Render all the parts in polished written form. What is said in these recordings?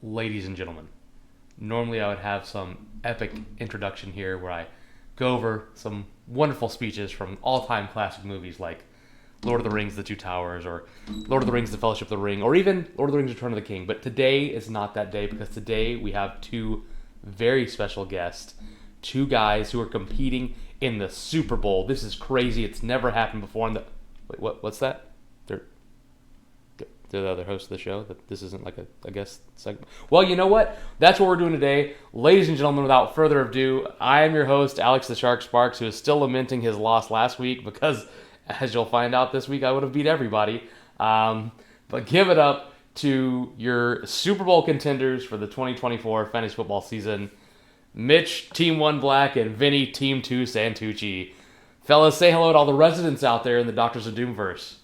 ladies and gentlemen. Normally I would have some epic introduction here where I go over some wonderful speeches from all-time classic movies like Lord of the Rings, The Two Towers, or Lord of the Rings, The Fellowship of the Ring, or even Lord of the Rings, Return of the King. But today is not that day because today we have two very special guests, two guys who are competing in the Super Bowl. This is crazy. It's never happened before. What's that? They're the other host of the show. That this isn't like a guest segment. Well, you know what? That's what we're doing today, ladies and gentlemen. Without further ado, I am your host, Alex the Shark Sparks, who is still lamenting his loss last week because, as you'll find out this week, I would have beat everybody. But give it up to your Super Bowl contenders for the 2024 fantasy football season, Mitch, Team 1 Black, and Vinny, Team 2 Santucci. Fellas, say hello to all the residents out there in the Doctors of Doomverse.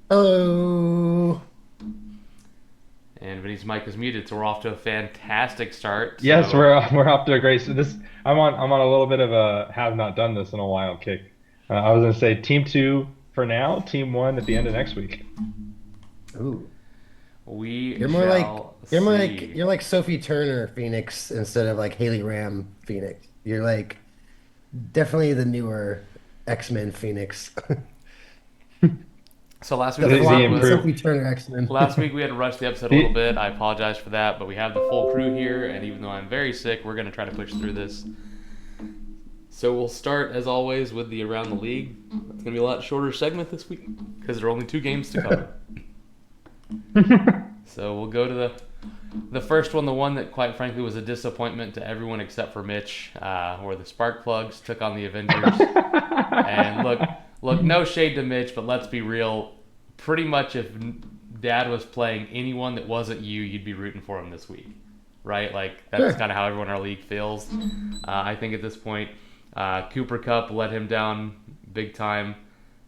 Hello. And Vinny's mic is muted, so we're off to a fantastic start. Yes, So, we're off to a great. So this I'm on a little bit of a have not done this in a while kick. I was gonna say team two for now, team one at the end of next week. Ooh. we You're more like shall you're more see. like you're like Sophie Turner Phoenix instead of like Haley Ram Phoenix. You're like definitely the newer X-Men Phoenix. So last week The The, the floppy improve. Sophie Turner X-Men. last week we had to rush the episode a little The, bit. I apologize for that, but we have the full crew here, and even though I'm very sick, we're going to try to push through this. So we'll start, as always, with the Around the League. It's going to be a lot shorter segment this week because there are only two games to cover. So we'll go to the first one, the one that, quite frankly, was a disappointment to everyone except for Mitch, where the Spark Plugs took on the Avengers. And look, no shade to Mitch, but let's be real. Pretty much if Dad was playing anyone that wasn't you, you'd be rooting for him this week, right? Like, that's Sure. kind of how everyone in our league feels. I think at this point, Cooper Cup let him down big time.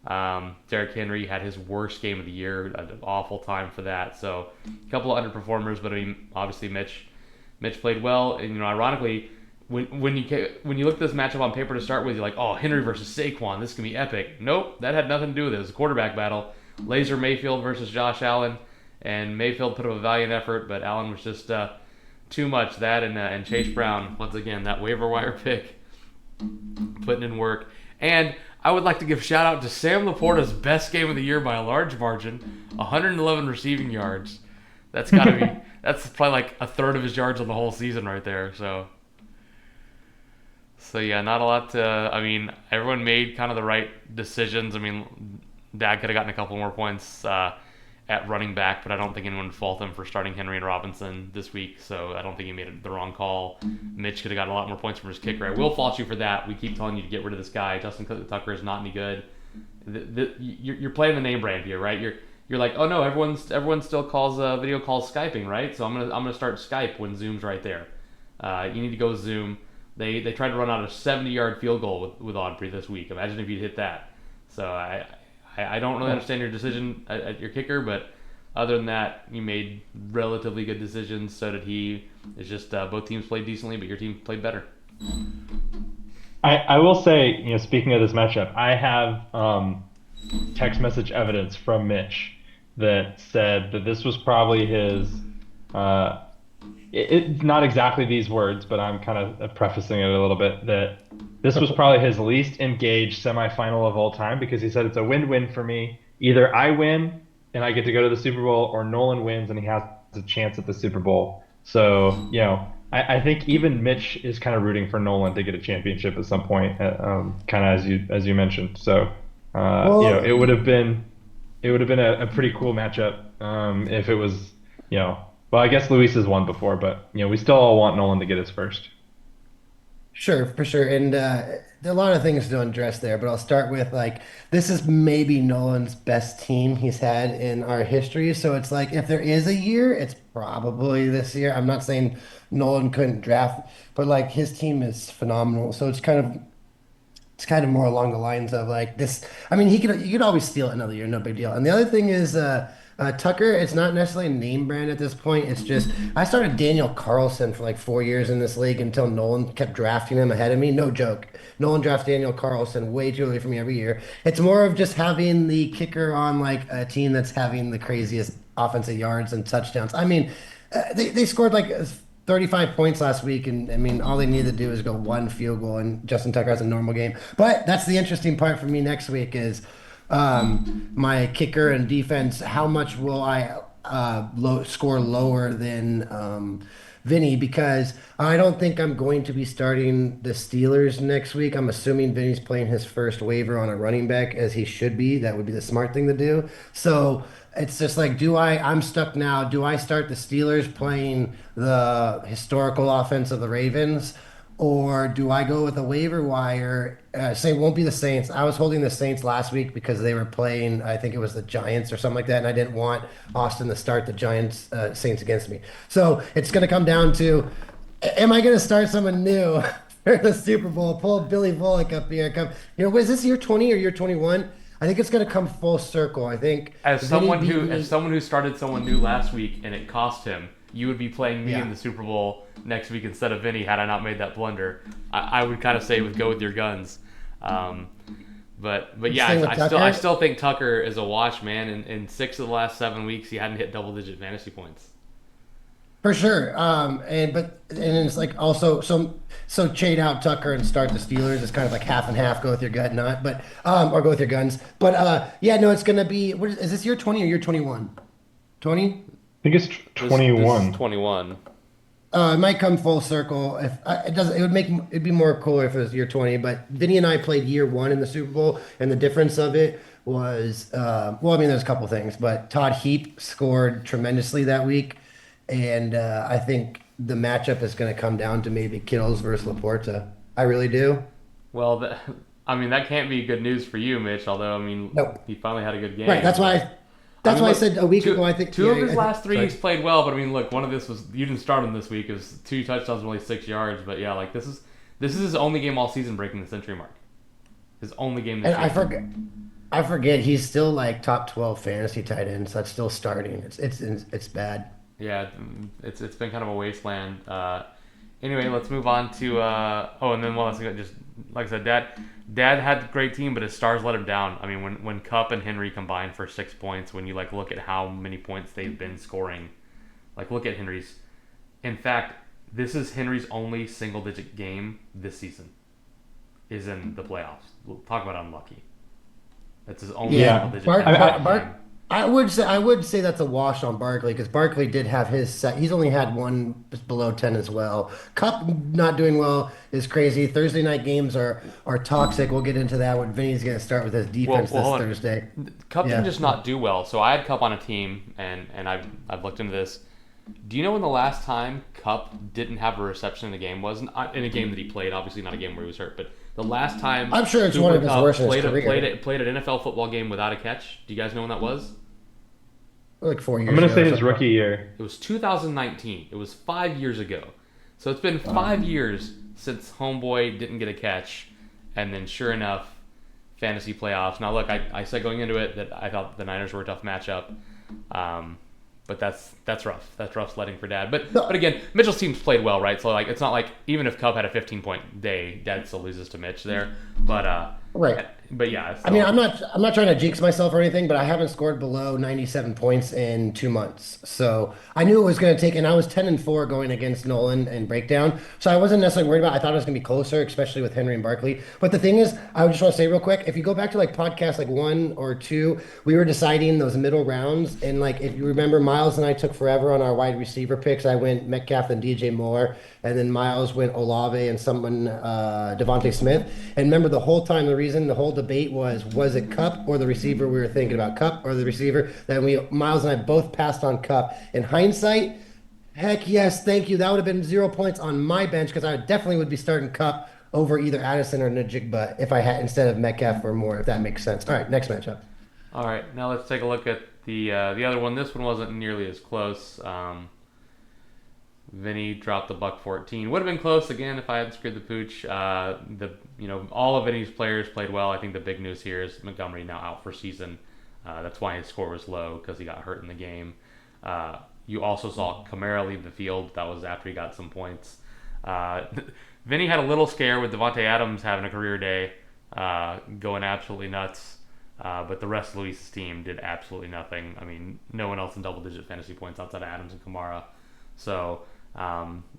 Derrick Henry had his worst game of the year, an awful time for that. So a couple of underperformers, but I mean, obviously Mitch played well, and ironically, when you look at this matchup on paper to start with, you're like, oh, Henry versus Saquon, this can be epic. Nope, that had nothing to do with it. It was a quarterback battle. Laser Mayfield versus Josh Allen, and Mayfield put up a valiant effort, but Allen was just too much. That and Chase Brown, once again, that waiver wire pick, putting in work. And I would like to give shout out to Sam Laporta's best game of the year by a large margin, 111 receiving yards. That's got to be that's probably like a third of his yards on the whole season right there. So yeah, not a lot to. I mean, everyone made kind of the right decisions. I mean, Dad could have gotten a couple more points at running back, but I don't think anyone would fault him for starting Henry and Robinson this week. So I don't think he made the wrong call. Mitch could have gotten a lot more points from his kicker. I will fault you for that. We keep telling you to get rid of this guy. Justin Tucker is not any good. You're playing the name brand here, right? You're like, oh no, everyone still calls video calls Skyping, right? So I'm gonna start Skype when Zoom's right there. You need to go Zoom. They tried to run out a 70-yard field goal with Audrey this week. Imagine if you'd hit that. So I don't really understand your decision at your kicker, but other than that, you made relatively good decisions. So did he. It's just both teams played decently, but your team played better. I will say, speaking of this matchup, I have text message evidence from Mitch that said that this was probably his. It's not exactly these words, but I'm kind of prefacing it a little bit that this was probably his least engaged semifinal of all time because he said it's a win-win for me. Either I win and I get to go to the Super Bowl, or Nolan wins and he has a chance at the Super Bowl. So, I think even Mitch is kind of rooting for Nolan to get a championship at some point, kind of as you mentioned. So, Well, it would have been a pretty cool matchup if it was, well, I guess Luis has won before, but we still all want Nolan to get his first. sure, for sure. And there are a lot of things to address there, but I'll start with like this is maybe Nolan's best team he's had in our history. So it's like if there is a year, it's probably this year. I'm not saying Nolan couldn't draft, but like his team is phenomenal. So it's kind of more along the lines of like this. I mean, you could always steal it another year, no big deal. And the other thing is Tucker. It's not necessarily name brand at this point. It's just I started Daniel Carlson for like 4 years in this league until Nolan kept drafting him ahead of me. No joke. Nolan drafts Daniel Carlson way too early for me every year. It's more of just having the kicker on like a team that's having the craziest offensive yards and touchdowns. I mean, they scored like 35 points last week, and I mean, all they need to do is go one field goal, and Justin Tucker has a normal game. But that's the interesting part for me next week is my kicker and defense. How much will I score lower than Vinny? Because I don't think I'm going to be starting the Steelers next week. I'm assuming Vinny's playing his first waiver on a running back, as he should be. That would be the smart thing to do. So it's just like, I'm stuck now. Do I start the Steelers playing the historical offense of the Ravens? Or do I go with a waiver wire? Say it won't be the Saints. I was holding the Saints last week because they were playing, I think it was the Giants or something like that, and I didn't want Austin to start the Giants Saints against me. So it's going to come down to, am I going to start someone new for the Super Bowl? Pull Billy Volek up here. Is this year 20 or year 21? I think it's going to come full circle. I think as someone who started someone new last week and it cost him, you would be playing me in the Super Bowl next week instead of Vinny had I not made that blunder. I would kind of say go with your guns. But yeah, I still think Tucker is a wash, man. In 6 of the last 7 weeks, he hadn't hit double-digit fantasy points. For sure. And it's like also so trade out Tucker and start the Steelers. It's kind of like half and half. Go with your gut, not or go with your guns. But it's gonna be. Is this year 20 or year 21? 20? I think it's 21. This is 21. It might come full circle. If it doesn't, it'd be more cooler if it was year 20. But Vinny and I played year 1 in the Super Bowl, and the difference of it was, there's a couple things, but Todd Heap scored tremendously that week, and I think the matchup is going to come down to maybe Kittles versus Laporta. I really do. Well, that can't be good news for you, Mitch. Although Nope. He finally had a good game. Right. That's why. I said a week ago. I think two of his last 3 he's played well, but look, one of this was you didn't start him this week. It was 2 touchdowns, only 6 yards. But yeah, like this is his only game all season breaking the century mark. His only game this season. I forget he's still like top 12 fantasy tight end, so it's still starting. It's bad. Yeah, it's been kind of a wasteland. Anyway, let's move on to and then just like I said, Dad had a great team, but his stars let him down. I mean, when Kupp and Henry combined for 6 points, when you look at how many points they've been scoring, look at Henry's. In fact, this is Henry's only single-digit game this season. Is in the playoffs. We'll talk about unlucky. That's his only single-digit game. I would say that's a wash on Barkley because Barkley did have his set. He's only had one below 10 as well. Kupp not doing well is crazy. Thursday night games are toxic. We'll get into that when Vinny's going to start with his defense this Thursday. Kupp didn't just not do well. So I had Kupp on a team, and I've looked into this. Do you know when the last time Kupp didn't have a reception in a game was? In a game that he played, obviously not a game where he was hurt, but the last time I'm sure it's one of his worst in his career. Played an NFL football game without a catch. Do you guys know when that was? Like 4 years I'm going to ago say his rookie year. It was 2019. It was 5 years ago. So it's been 5 years since homeboy didn't get a catch, and then sure enough, fantasy playoffs. Now look, I said going into it that I thought the Niners were a tough matchup. But that's rough. That's rough sledding for Dad. But again, Mitchell's team's played well, right? So it's not like even if Kupp had a 15-point day, Dad still loses to Mitch there. But right. But yeah. I mean, I'm not trying to jinx myself or anything, but I haven't scored below 97 points in 2 months. So I knew it was going to take, and I was 10-4 going against Nolan and Breakdown. So I wasn't necessarily worried about it. I thought it was going to be closer, especially with Henry and Barkley. But the thing is, I just want to say real quick, if you go back to podcast 1 or 2, we were deciding those middle rounds. And if you remember, Miles and I took forever on our wide receiver picks. I went Metcalf and DJ Moore, and then Miles went Olave and someone, Devontae Smith. And remember the whole time, the whole debate was it Kupp or the receiver we were thinking about, Kupp or the receiver? Then Miles and I both passed on Kupp. In hindsight, heck yes, thank you. That would have been 0 points on my bench because I definitely would be starting Kupp over either Addison or Najigba if I had instead of Metcalf or Moore, if that makes sense. All right, next matchup. All right, now let's take a look at the other one. This one wasn't nearly as close. Vinny dropped the $1.14. Would have been close again if I hadn't screwed the pooch. All of Vinny's players played well. I think the big news here is Montgomery now out for season. That's why his score was low because he got hurt in the game. You also saw Kamara leave the field. That was after he got some points. Vinny had a little scare with Devontae Adams having a career day, going absolutely nuts. But the rest of Luis's team did absolutely nothing. I mean, no one else in double-digit fantasy points outside of Adams and Kamara. So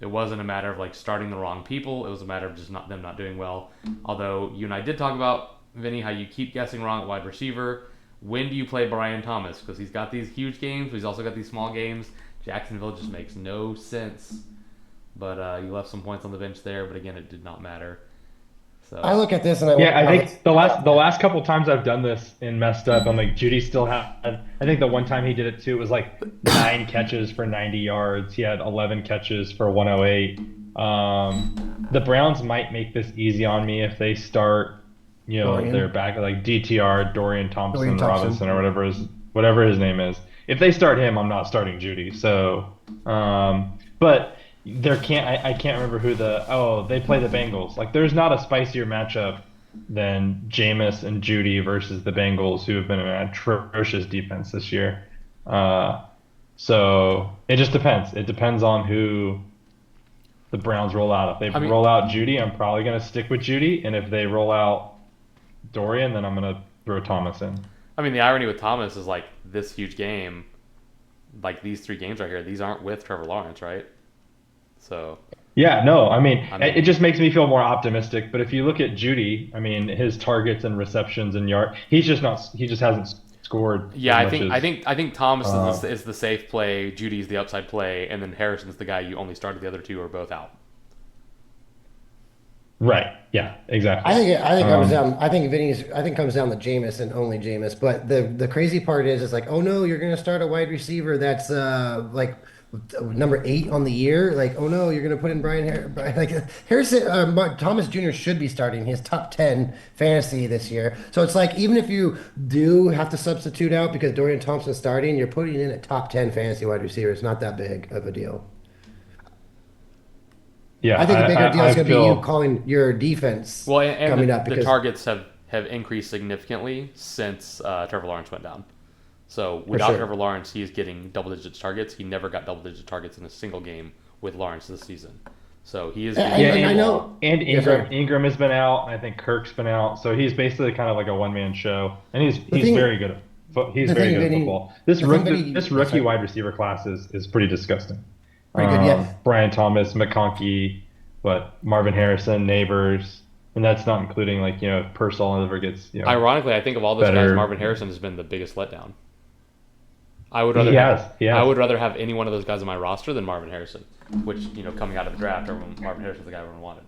it wasn't a matter of like starting the wrong people. It was a matter of just them not doing well. Although you and I did talk about, Vinny, how you keep guessing wrong at wide receiver. When do you play Brian Thomas? Because he's got these huge games, but he's also got these small games. Jacksonville just makes no sense. But you left some points on the bench there, but again, it did not matter. So I look at this and Yeah, I think the last couple times I've done this and messed up, I'm like Judy still had. I think the one time he did it too was like 9 catches for 90 yards. He had 11 catches for 108. The Browns might make this easy on me if they start, their back like DTR Dorian Thompson Robinson or whatever his name is. If they start him, I'm not starting Judy. So, but. I can't remember who they play the Bengals. Like there's not a spicier matchup than Jameis and Judy versus the Bengals, who have been an atrocious defense this year. So it just depends. It depends on who the Browns roll out. If they roll out Judy, I'm probably going to stick with Judy, and if they roll out Dorian, then I'm going to throw Thomas in. I mean, the irony with Thomas is like this huge game, like these 3 games right here. These aren't with Trevor Lawrence, right? So yeah, no, I mean, it just makes me feel more optimistic. But if you look at Judy, I mean, his targets and receptions and he just hasn't scored. Yeah, I think Thomas is the safe play, Judy's the upside play, and then Harrison's the guy you only started. The other 2 are both out. Right. Yeah. Exactly. I think it comes down. I think it comes down to Jameis and only Jameis. But the crazy part is like, oh no, you're going to start a wide receiver that's like number 8 on the year. Like, oh no, you're going to put in Harrison. Thomas Jr. should be starting his top 10 fantasy this year. So it's like even if you do have to substitute out because Dorian Thompson's starting, you're putting in a top 10 fantasy wide receiver. It's not that big of a deal. Yeah, I think the bigger deal is going to be you calling your defense coming up. The targets have increased significantly since Trevor Lawrence went down. So without Trevor Lawrence, he's getting double-digit targets. He never got double-digit targets in a single game with Lawrence this season. So he is. I know. And Ingram has been out. I think Kirk's been out. So he's basically kind of like a one-man show, and he's very good. He's very good at football. This rookie wide receiver class is pretty disgusting. Pretty good, yeah. Brian Thomas, McConkey, Marvin Harrison, Neighbors, and that's not including if Purcell ever gets Ironically, I think of all those guys, Marvin Harrison has been the biggest letdown. I would rather have any one of those guys on my roster than Marvin Harrison, which coming out of the draft, Marvin Harrison's the guy everyone wanted.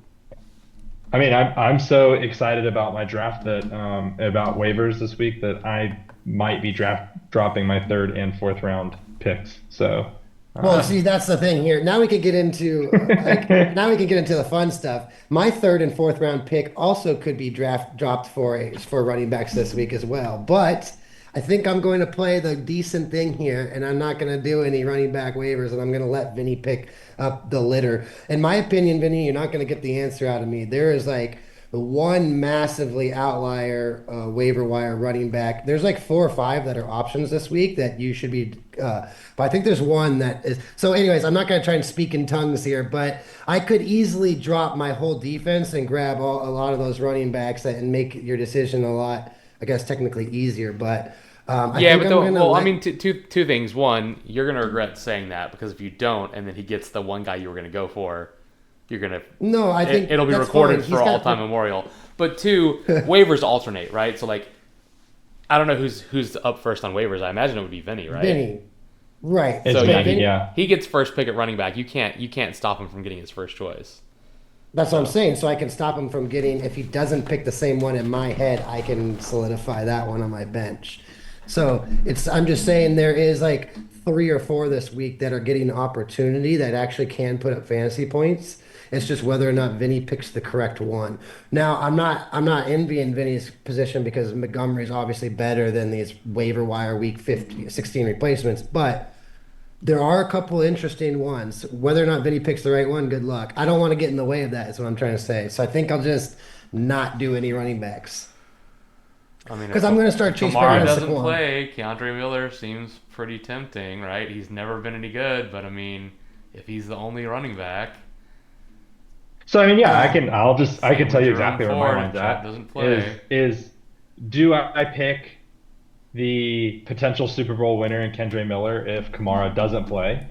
I mean, I'm so excited about my draft that about waivers this week that I might be dropping my 3rd and 4th round picks. So. Well, see, that's the thing here. Now we can get into the fun stuff. My 3rd and 4th round pick also could be dropped for running backs this week as well. But I think I'm going to play the decent thing here, and I'm not going to do any running back waivers, and I'm going to let Vinny pick up the litter. In my opinion, Vinny, you're not going to get the answer out of me. There is like one massively outlier waiver wire running back. There's like 4 or 5 that are options this week that you should be. But I think there's one that is. So, anyways, I'm not going to try and speak in tongues here, but I could easily drop my whole defense and grab a lot of those running backs and make your decision a lot, I guess, technically easier. But I mean, two things. One, you're going to regret saying that because if you don't, and then he gets the one guy you were going to go for. You're gonna. No, I think it'll be recorded for all-time memorial. But 2, waivers alternate, right? So like, I don't know who's up first on waivers. I imagine it would be Vinny, right? Vinny, right? So he gets first pick at running back. You can't stop him from getting his first choice. That's what I'm saying. So I can stop him from getting. If he doesn't pick the same one in my head, I can solidify that one on my bench. So I'm just saying there is like 3 or 4 this week that are getting opportunity that actually can put up fantasy points. It's just whether or not Vinny picks the correct one. Now, I'm not envying Vinny's position because Montgomery's obviously better than these waiver wire week 16 replacements, but there are a couple interesting ones. Whether or not Vinny picks the right one, good luck. I don't want to get in the way of that, is what I'm trying to say. So I think I'll just not do any running backs. I mean, because I'm going to start chasing. Kamara doesn't play. Keandre Miller seems pretty tempting, right? He's never been any good, but I mean, if he's the only running back. So I mean, yeah, I can tell you exactly where my line's at. Doesn't play. Is do I pick the potential Super Bowl winner in Kendre Miller if Kamara doesn't play?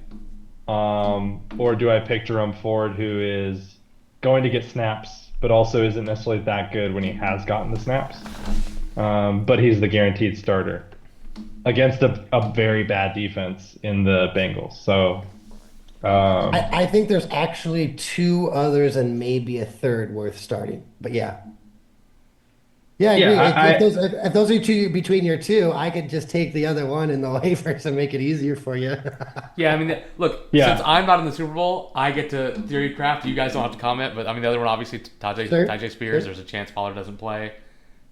Or do I pick Jerome Ford, who is going to get snaps, but also isn't necessarily that good when he has gotten the snaps? But he's the guaranteed starter against a very bad defense in the Bengals. So, um, I think there's actually two others and maybe a third worth starting. But yeah. Yeah, I yeah, agree. If I those if those are two between your two, I could just take the other one in the waivers and make it easier for you. Yeah, I mean, look, since yeah, I'm not in the Super Bowl, I get to theory craft. You guys don't have to comment, but I mean, the other one, obviously, Sure, Tajay Spears. sure. There's a chance Pollard doesn't play.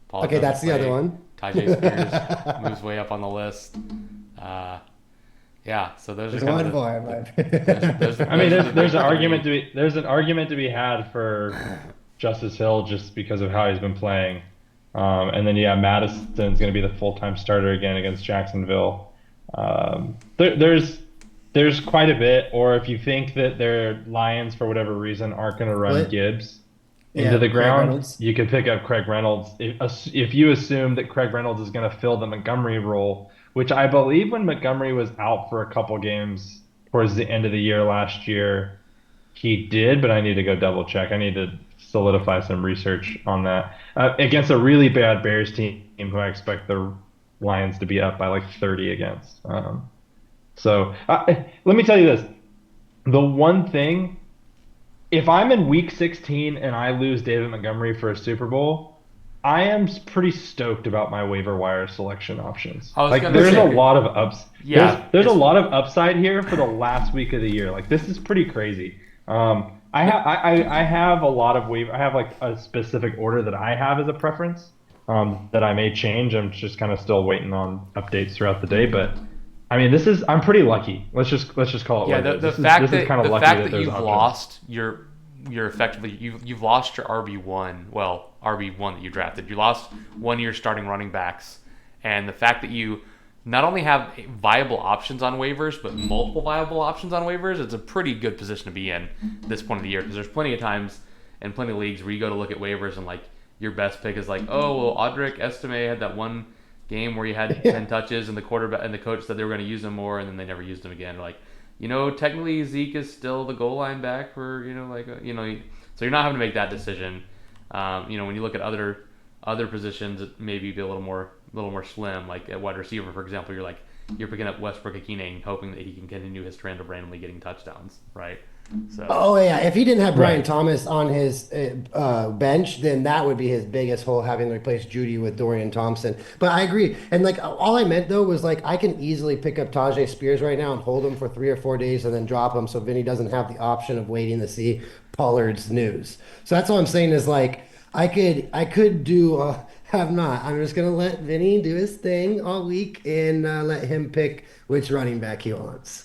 Pollard Okay, doesn't that's the other play. one. Tajay Spears moves way up on the list. Uh, yeah, so those are There's kind one of more, I mean, those are the there's an the argument three. to be there's an argument to be had for Justice Hill just because of how he's been playing. And then yeah, Madison's going to be the full-time starter again against Jacksonville. There's quite a bit. Or if you think that their Lions for whatever reason aren't going to run What? Gibbs into Yeah, the Craig ground, Reynolds. you could pick up Craig Reynolds. If you assume that Craig Reynolds is going to fill the Montgomery role, which I believe when Montgomery was out for a couple games towards the end of the year last year, he did, but I need to go double check. I need to solidify some research on that. Against a really bad Bears team who I expect the Lions to be up by like 30 against. Let me tell you this. The one thing, if I'm in week 16 and I lose David Montgomery for a Super Bowl, I am pretty stoked about my waiver wire selection options. I was Like gonna there's a say, lot of ups. yeah, There's a it's lot of upside here for the last week of the year. Like this is pretty crazy. I have a lot of waiver. I have like a specific order that I have as a preference that I may change. I'm just kind of still waiting on updates throughout the day. But I mean, I'm pretty lucky. Let's just call it yeah. what it is. Fact This is that kind of lucky that there's you've options. lost you're effectively you've lost your RB1. Well, RB1 that you drafted. You lost one of your starting running backs, and the fact that you not only have viable options on waivers, but multiple viable options on waivers, it's a pretty good position to be in this point of the year because there's plenty of times and plenty of leagues where you go to look at waivers and like your best pick is like, oh well, Audric Estime had that one game where he had Yeah. 10 touches and the quarterback and the coach said they were going to use him more and then they never used him again. Like, technically Zeke is still the goal line back for so you're not having to make that decision. When you look at other positions, it maybe be a little more slim. Like at wide receiver, for example, you're picking up Westbrook Akine, hoping that he can continue his trend of randomly getting touchdowns, right? So Oh yeah, if he didn't have Brian Right. Thomas on his bench, then that would be his biggest hole, having to replace Judy with Dorian Thompson. But I agree, and like all I meant though was like I can easily pick up Tajay Spears right now and hold him for 3 or 4 days and then drop him, so Vinny doesn't have the option of waiting to see Pollard's news. So that's all I'm saying is like I could do have not. I'm just gonna let Vinny do his thing all week and let him pick which running back he wants.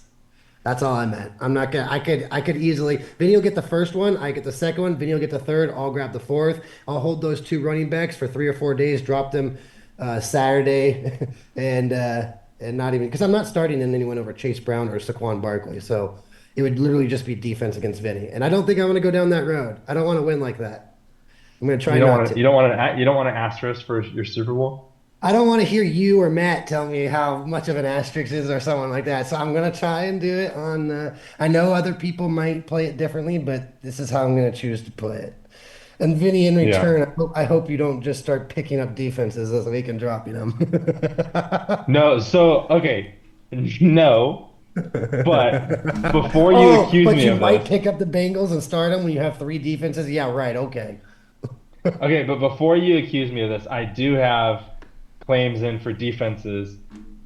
That's all I meant. I'm not gonna. I could easily. Vinny will get the first one. I get the second one. Vinny will get the third. I'll grab the fourth. I'll hold those two running backs for 3 or 4 days. Drop them Saturday, and not even because I'm not starting in anyone over Chase Brown or Saquon Barkley. So it would literally just be defense against Vinny, and I don't think I want to go down that road. I don't want to win like that. I'm gonna try not to. You don't want an asterisk for your Super Bowl. I don't want to hear you or Matt tell me how much of an asterisk is or someone like that. So I'm gonna try and do it on. I know other people might play it differently, but this is how I'm gonna choose to play it. And Vinny, in Yeah. return, I hope you don't just start picking up defenses as we can dropping them. No, so okay. No, but before you Oh, accuse but me you of might this, pick up the Bengals and start them when you have three defenses. Yeah, right. Okay. okay, but before you accuse me of this, I do have claims in for defenses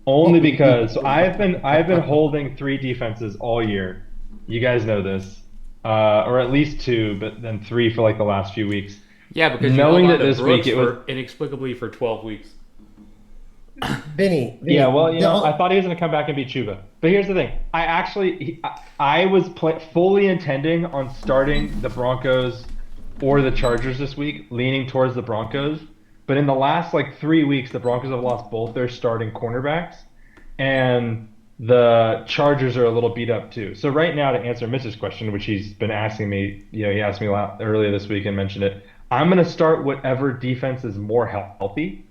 only because so I've been holding three defenses all year. You guys know this, or at least two, but then three for like the last few weeks. yeah, because you held Knowing on that to this week Brooks it was for inexplicably for 12 weeks. yeah, Vinny, well, I thought he was going to come back and beat Chuba. But here's the thing. I was fully intending on starting the Broncos or the Chargers this week, leaning towards the Broncos. But in the last like 3 weeks, the Broncos have lost both their starting cornerbacks, and the Chargers are a little beat up too. So right now, to answer Mitch's question, which he's been asking me, he asked me earlier this week and mentioned it. I'm going to start whatever defense is more healthy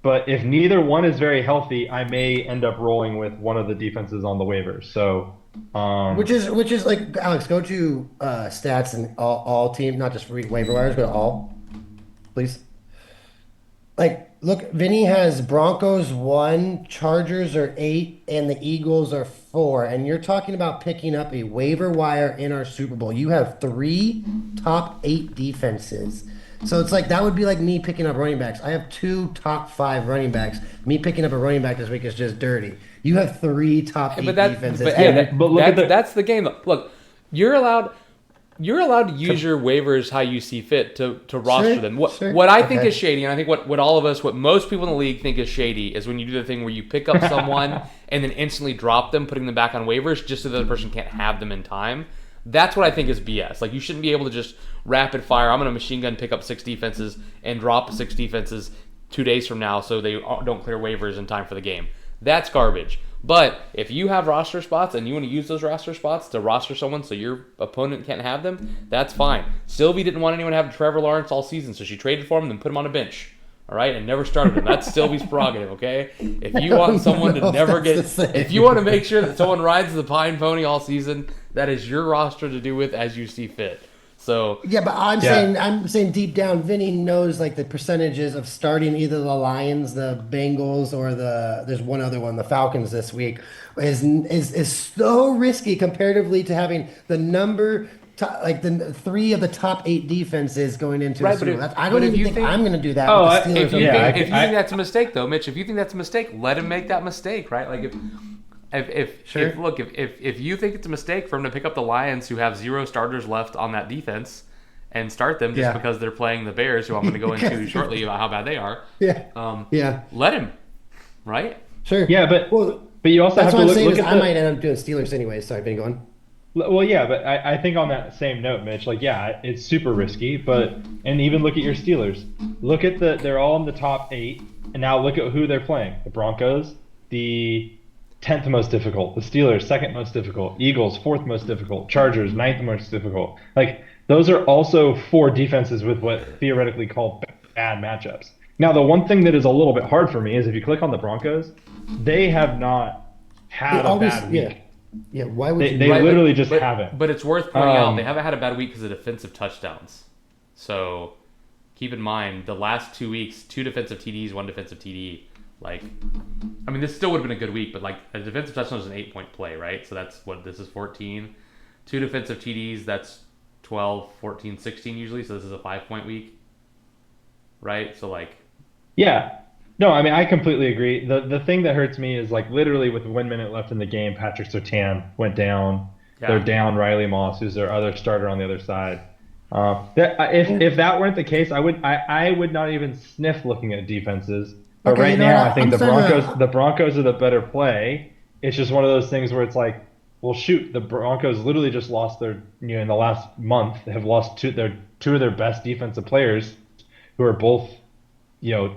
But if neither one is very healthy, I may end up rolling with one of the defenses on the waivers. So, Which is like Alex, go to stats and all team, not just waiver wires, but all, please. Like, look, Vinny has Broncos 1, Chargers are 8, and the Eagles are 4. And you're talking about picking up a waiver wire in our Super Bowl. You have 3 top 8 defenses. So it's like that would be like me picking up running backs. I have 2 top 5 running backs. Me picking up a running back this week is just dirty. You have 3 top 8 defenses. But, Yeah, hey, but look at that's the game. Look, you're allowed to use your waivers how you see fit to roster Sure, them. What sure. what I think Okay. is shady, and I think what all of us, what most people in the league think is shady, is when you do the thing where you pick up someone and then instantly drop them, putting them back on waivers just so the other person can't have them in time. That's what I think is BS. Like, you shouldn't be able to just rapid fire. I'm going to machine gun pick up 6 defenses and drop 6 defenses 2 days from now so they don't clear waivers in time for the game. That's garbage. But if you have roster spots and you want to use those roster spots to roster someone so your opponent can't have them, that's fine. Sylvie didn't want anyone to have Trevor Lawrence all season, so she traded for him and put him on a bench. All right, and never started him. That's Sylvie's prerogative, okay? If you want someone to never get, if you want to make sure that someone rides the pine pony all season, that is your roster to do with as you see fit. So Yeah, but I'm saying deep down, Vinny knows like the percentages of starting either the Lions, the Bengals, or there's one other one, the Falcons this week, is so risky comparatively to having the like the 3 of the top 8 defenses going into Right, a Super but Bowl. if- I but don't if even you think think- I'm going to do that Oh, with the Steelers. if you Yeah, think, if you I- think that's a mistake, though, Mitch, if you think that's a mistake, let him make that mistake, right? Like Sure. if you think it's a mistake for him to pick up the Lions who have 0 starters left on that defense and start them just Yeah. because they're playing the Bears, who I'm going to go into shortly about how bad they are. Yeah, yeah, Let him, right? sure. yeah, but Well, you also that's have what to I'm saying look is at I the. might end up doing Steelers anyway. Sorry, Vinny, go on. Well, yeah, but I think on that same note, Mitch, like, yeah, it's super risky, and even look at your Steelers. Look at they're all in the top 8, and now look at who they're playing. The Broncos, the 10th most difficult. The Steelers, 2nd most difficult. Eagles, 4th most difficult. Chargers, 9th most difficult. Like, those are also 4 defenses with what theoretically called bad matchups. Now, the one thing that is a little bit hard for me is if you click on the Broncos, they have not had a bad week. yeah, yeah. Why would They, you? they Right, literally just but, haven't. But it's worth pointing out Um, they haven't had a bad week because of defensive touchdowns. So keep in mind the last 2 weeks, 2 defensive TDs, 1 defensive TD. Like, I mean, this still would have been a good week, but like a defensive touchdown is an 8-point play, right? So that's what this is 14. 2 defensive TDs, that's 12, 14, 16 usually. So this is a 5-point week, right? So like, Yeah. No, I mean I completely agree. The thing that hurts me is like literally with 1 minute left in the game, Patrick Surtain went down. yeah. They're down Riley Moss, who's their other starter on the other side. If that weren't the case, I would not even sniff looking at defenses. But Okay, right you know now, what? I think I'm the starting Broncos to- the Broncos are the better play. It's just one of those things where it's like, well, shoot, the Broncos literally just lost in the last month have lost two of their best defensive players, who are both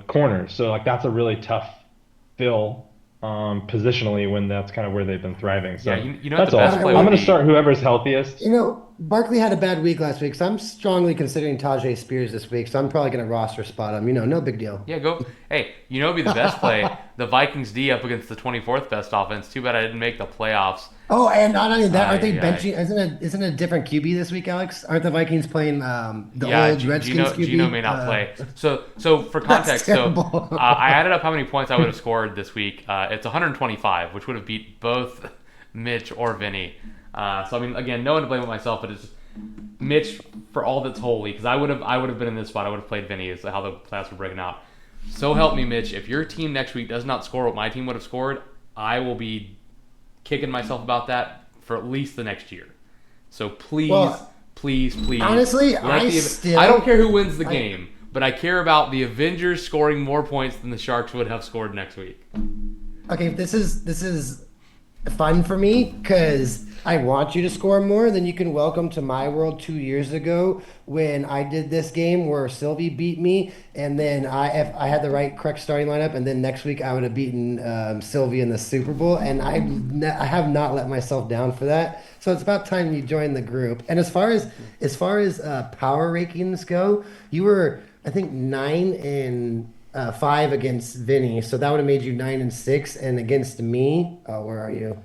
corners. So like that's a really tough fill positionally when that's kind of where they've been thriving. So Yeah, you know what that's the all. best I'm play going would to be? start whoever's healthiest. Barkley had a bad week last week, so I'm strongly considering Tajay Spears this week. So I'm probably going to roster spot him. No big deal. Yeah, go. Hey, it'd be the best play. The Vikings D up against the 24th best offense. Too bad I didn't make the playoffs. Oh, and not only that, aren't they Aye, aye. benching? Isn't it a different QB this week, Alex? Aren't the Vikings playing the Yeah, old Redskins QB? Gino may not play. So for context, terrible. I added up how many points I would have scored this week. It's 125, which would have beat both Mitch or Vinny. So I mean, again, no one to blame but myself, but it's just Mitch for all that's holy, because I would have been in this spot. I would have played Vinny. Is how the playoffs were breaking out. So help me, Mitch. If your team next week does not score what my team would have scored, I will be kicking myself about that for at least the next year. So please, Well, please. honestly, let I I don't care who wins the game, but I care about the Avengers scoring more points than the Sharks would have scored next week. Okay, this is fun for me because I want you to score more. Then you can welcome to my world 2 years ago when I did this game where Sylvie beat me, and then if I had the correct starting lineup, and then next week I would have beaten Sylvie in the Super Bowl, and I have not let myself down for that. So it's about time you join the group. And as far as power rankings go, you were I think 9 and 5 against Vinny, so that would have made you 9-6, and against me, where are you?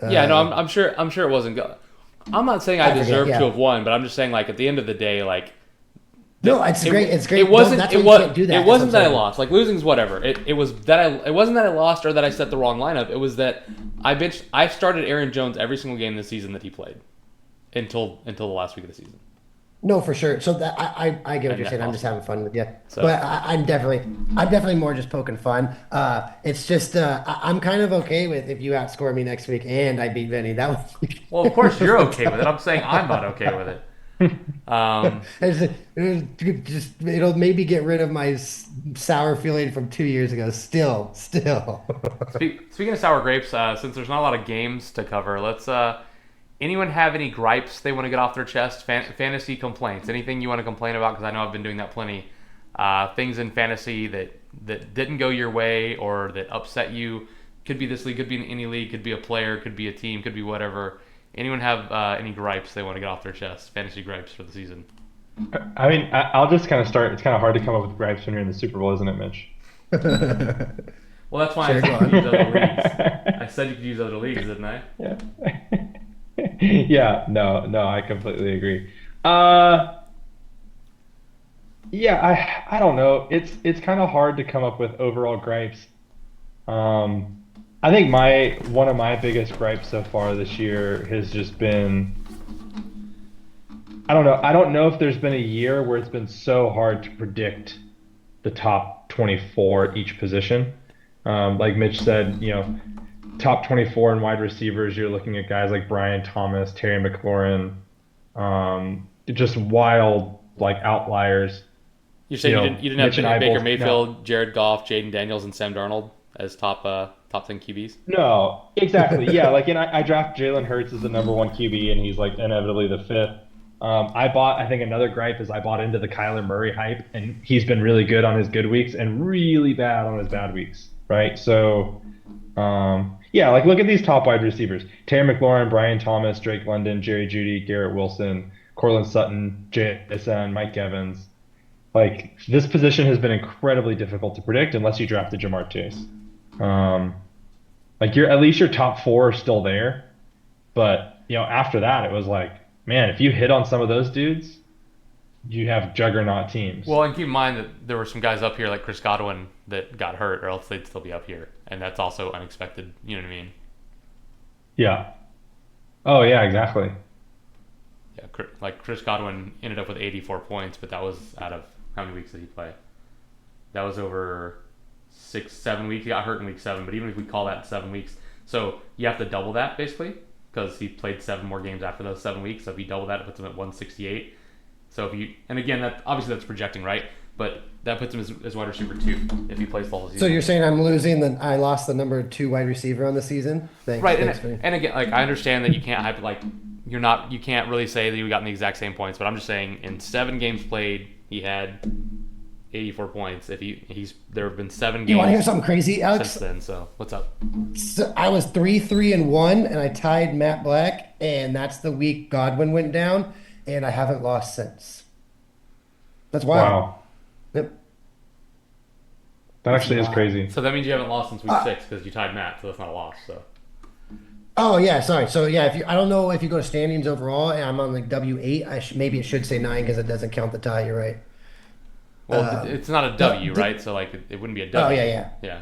Yeah, no, Uh, I'm sure it wasn't good. I'm not saying I I forget. deserve to Yeah. have won, but I'm just saying like at the end of the day, like No, it's great. It's it great. No, wasn't that's it why you was can't do that. it That's what I'm wasn't that I saying. lost. Like losing's whatever. It wasn't that I lost or that I set the wrong lineup. It was that I started Aaron Jones every single game this season that he played until the last week of the season. No, for sure. So that I get what And you're that saying. I'm cost just me. having fun with you. So But I'm definitely more just poking fun. It's just I'm kind of okay with if you outscore me next week and I beat Vinny. That well, of course you're okay with it. was I'm saying I'm not okay with it. it'll maybe get rid of my sour feeling from 2 years ago. Still. Speaking of sour grapes, since there's not a lot of games to cover, let's. Anyone have any gripes they want to get off their chest? Fantasy complaints? Anything you want to complain about? Because I know I've been doing that plenty. Things in fantasy that didn't go your way or that upset you. Could be this league, could be in any league, could be a player, could be a team, could be whatever. Anyone have any gripes they want to get off their chest? Fantasy gripes for the season. I mean, I'll just kind of start. It's kind of hard to come up with gripes when you're in the Super Bowl, isn't it, Mitch? Well, that's why Sure, I go said you could use on. other leagues. I said you could use other leagues, didn't I? Yeah. Yeah, no, I completely agree. Uh, yeah, I don't know. It's kind of hard to come up with overall gripes. Um, I think my one of my biggest gripes so far this year has just been I don't know. I don't know if there's been a year where it's been so hard to predict the top 24 at each position. Like Mitch said, top 24 in wide receivers, you're looking at guys like Brian Thomas, Terry McLaurin, just wild like outliers. You said you didn't have Mitch and I Baker both no. Mayfield, Jared Goff, Jaden Daniels, and Sam Darnold as top 10 QBs. No, exactly. Yeah, like, and I draft Jalen Hurts as the number one QB, and he's like inevitably the fifth. I think another gripe is I bought into the Kyler Murray hype, and he's been really good on his good weeks and really bad on his bad weeks, right? So, yeah, like look at these top wide receivers: Terry McLaurin, Brian Thomas, Drake London, Jerry Jeudy, Garrett Wilson, Cortland Sutton, JSN, Mike Evans. Like this position has been incredibly difficult to predict unless you drafted Jamar Chase. Um, like at least your top four are still there, but after that it was like, man, if you hit on some of those dudes, you have juggernaut teams. Well, and keep in mind that there were some guys up here like Chris Godwin that got hurt, or else they'd still be up here, and that's also unexpected. You know what I mean? Yeah. Oh yeah, exactly. Yeah, like Chris Godwin ended up with 84 points, but that was out of how many weeks did he play? That was over 6, 7 weeks. He got hurt in week 7, but even if we call that 7 weeks, so you have to double that basically because he played 7 more games after those 7 weeks. So if you double that, it puts him at 168. So if you, and again, that obviously that's projecting, right? But that puts him as wide receiver 2 if he plays the whole So season. you're saying I lost the number 2 wide receiver on the season? Right, Thanks for and again, like I understand that you can't have like you can't really say that you got the exact same points, but I'm just saying in 7 games played, he had 84 points. If he's there have been 7 You want to hear games something crazy, since Alex? then. So what's up? So I was 3-3-1, and I tied Matt Black, and that's the week Godwin went down, and I haven't lost since. That's wild. Wow. Yep, That that's actually is wild. crazy. So that means you haven't lost since week Uh, 6 because you tied Matt, so that's not a loss. So oh yeah, sorry. So yeah, if you, I don't know if you go to standings overall, and I'm on like W8. Maybe it should say 9 because it doesn't count the tie. You're right. well, it's not a The, W, the, right? So like it wouldn't be a oh yeah, W. yeah. Yeah,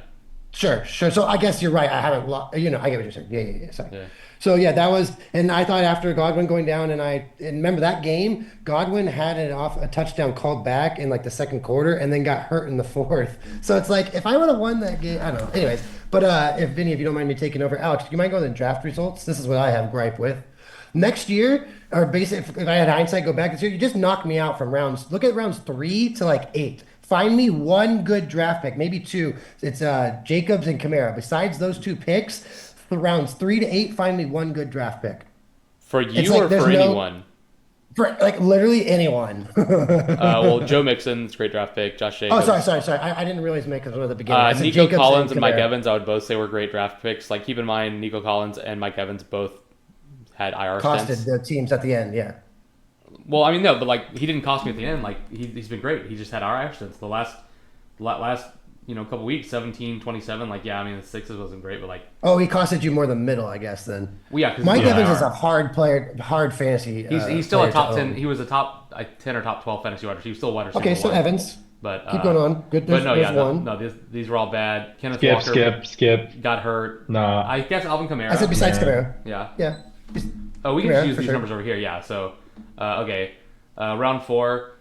Sure. So I guess you're right. I haven't lost. I get what you're saying. Yeah. Sorry. yeah. So yeah, that was, and I thought after Godwin going down, and remember that game, Godwin had a touchdown called back in like the second quarter, and then got hurt in the fourth. So it's like if I would have won that game, I don't know. Anyways, but if Vinny, if you don't mind me taking over, Alex, do you mind going to the draft results? This is what I have gripe with. Next year, or basically, if I had hindsight, go back this year, you just knocked me out from rounds. Look at rounds 3 to like 8. Find me one good draft pick, maybe 2. It's Jacobs and Kamara. Besides those 2 picks, for rounds 3 to 8, find me one good draft pick. For It's you like or there's for no anyone? for like literally anyone. Well, Joe Mixon's a great draft pick. Josh Oh, sorry. Jacobs. I didn't realize Mike was one of the beginning. I said Nico Jacobs Collins and Mike Kamara. Evans, I would both say were great draft picks. Like, keep in mind, Nico Collins and Mike Evans both had IR Costed stints. the teams at the end. Yeah. Well, I mean, no, but like he didn't cost me at the end. Like he's been great. He just had IR stints. The last last couple weeks, 17, 27. Like, yeah, I mean the sixes wasn't great, but like, Oh, he costed you more than middle, I guess, then. well, yeah, because Mike he's Evans is a IR. hard player, hard fantasy He's still a player to top 10. own. He was a top 10 or top 12 fantasy wide receiver. He's still a wide receiver Okay, so one. Evans, But keep going on. Good, but no, there's yeah, no, one. no, these were all bad. Kenneth Skip, Walker skip. got hurt. Nah. I guess Alvin Kamara. I said besides Kamara. Camaro. Yeah. Yeah. Oh, we can Kamara, just use for these sure. numbers over here. Yeah. So, okay, round 4,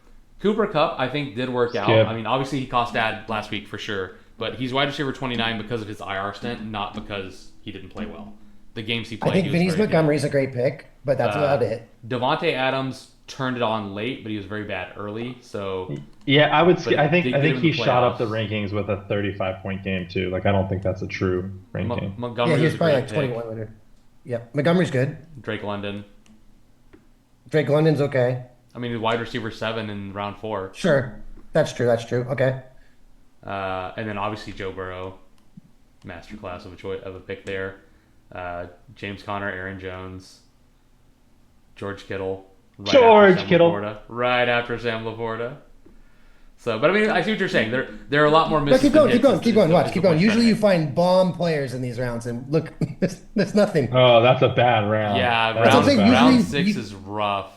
Cooper Cup I think did work out. Skip. I mean, obviously he cost dad last week for sure, but he's wide receiver 29 because of his IR stint, not because he didn't play well. The games he I played, think he was Vinny's very good. Montgomery's a great pick, but that's about it. Devontae Adams turned it on late, but he was very bad early. So Yeah, I would. But I think they I get think him he in the shot up the playoffs. rankings with a 35-point game too. Like I don't think that's a true ranking. Montgomery Yeah, he was a probably great like pick. 21 winner. Yep. Montgomery's good. Drake London. Drake London's okay. I mean, wide receiver 7 in round 4. Sure. That's true. That's true. Okay. And then obviously Joe Burrow, masterclass of a pick there. James Conner, Aaron Jones, George Kittle, George after Sam Kittle. Laporta, right after Sam Laporta. So, but I mean, I see what you're saying. There are a lot more No, misses. keep than going, keep hits, going, is- keep is going. the- Watch, is keep the going. point I'm Usually you trying to make. find bomb players in these rounds, and look, there's nothing. Oh, that's a bad round. Yeah, That's what I'm saying, bad. round usually 6 is rough.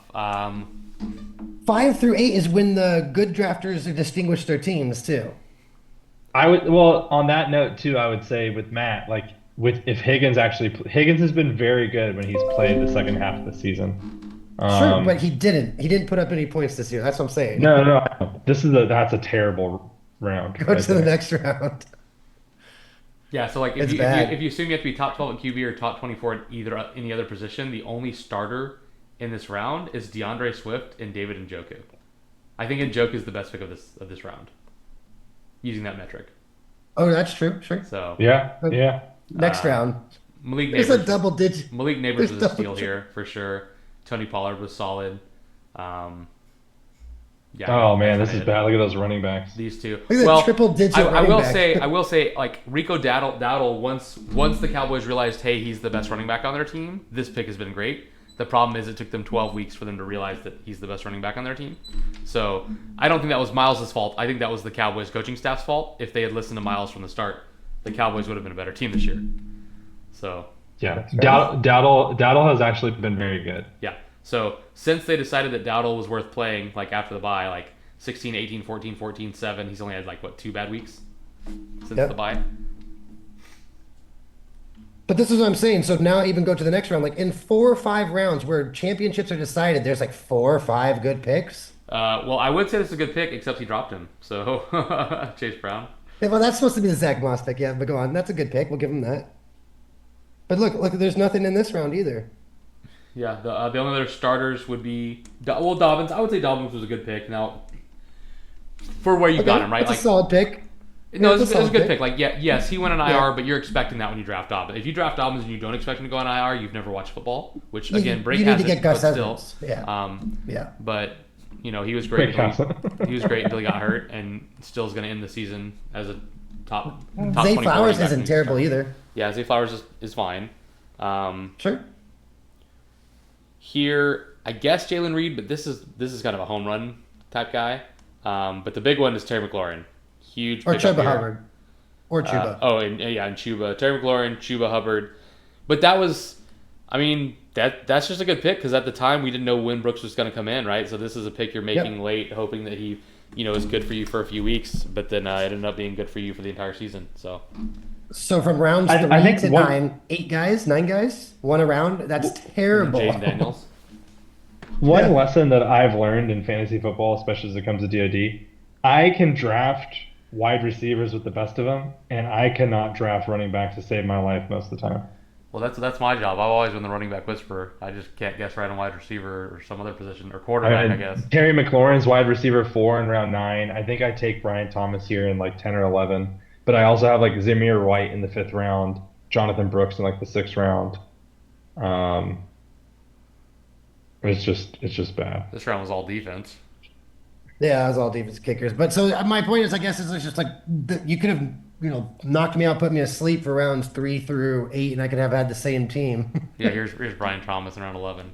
5 through 8 is when the good drafters distinguish their teams too. Well, on that note too, I would say with Matt, like if Higgins has been very good when he's played the second half of the season. Sure, but he didn't. He didn't put up any points this year. That's what I'm saying. No. That's a terrible round. Go right to the there. next round. Yeah, so like It's bad. if you assume you have to be top 12 at QB or top 24 at any other position, the only starter in this round is DeAndre Swift and David Njoku. I think Njoku is the best pick of this round, using that metric. Oh, that's true. Sure. So Yeah. Next round. Malik There's Neighbors, a double digit. Malik Neighbors there's was a double steal digit. here for sure. Tony Pollard was solid. Yeah. Oh man, that's this is kinda it. bad. Look at those running backs. These two. Look at the triple-digit I running will back. say, like Rico Dowdle. Once the Cowboys realized, hey, he's the best running back on their team. This pick has been great. The problem is it took them 12 weeks for them to realize that he's the best running back on their team. So I don't think that was Miles' fault. I think that was the Cowboys coaching staff's fault. If they had listened to Miles from the start, the Cowboys would have been a better team this year. So Yeah, Dowdle has actually been very good. yeah. So since they decided that Dowdle was worth playing, like after the bye, like 16, 18, 14, 14, 7, he's only had like, what, 2 bad weeks since Yep. the bye? But this is what I'm saying. So now even go to the next round. Like in 4 or 5 rounds where championships are decided, there's like 4 or 5 good picks. Well, I would say this is a good pick, except he dropped him. So Chase Brown. Yeah, well, that's supposed to be the Zach Moss pick. Yeah, but go on. That's a good pick. We'll give him that. But look, there's nothing in this round either. Yeah, the only other starters would be Dobbins. I would say Dobbins was a good pick. Now, for where you got him, right? That's Like, a solid pick. no, it's it's a a solid good pick. pick. Like, yes, he went on IR, Yeah. but you're expecting that when you draft Dobbins. If you draft Dobbins and you don't expect him to go on IR, you've never watched football. Which again, break you need has to get it, Gus but still. Evans. Yeah. Yeah. But he was great. Great Until pass. he was great until he got hurt, and still is going to end the season as a top Zay 24 Flowers running back isn't in terrible the either. Yeah, Zay Flowers is fine. Sure. Here, I guess Jalen Reed, but this is kind of a home run type guy. But the big one is Terry McLaurin. Huge Or pickup Chuba here. Hubbard. Or Chuba. And Chuba. Terry McLaurin, Chuba Hubbard. But that was, I mean, that's just a good pick because at the time we didn't know when Brooks was going to come in, right? So this is a pick you're making late, hoping that he, is good for you for a few weeks, but then it ended up being good for you for the entire season. So So from rounds I 3 think to one- 9, 8 guys, 9 guys, 1 around. That's terrible. Jaden Daniels. One Yeah. lesson that I've learned in fantasy football, especially as it comes to DoD, I can draft wide receivers with the best of them, and I cannot draft running backs to save my life most of the time. Well, that's my job. I've always been the running back whisperer. I just can't guess right on wide receiver or some other position or quarterback, I guess. Terry McLaurin's wide receiver 4 in round 9. I think I take Brian Thomas here in like 10 or 11. But I also have like Zamir White in the 5th round, Jonathan Brooks in like the 6th round. It's just bad. This round was all defense. Yeah, that was all defense kickers. But so my point is, I guess, is it's just like you could have, knocked me out, put me asleep for rounds 3 through 8, and I could have had the same team. Yeah, here's Brian Thomas in round 11.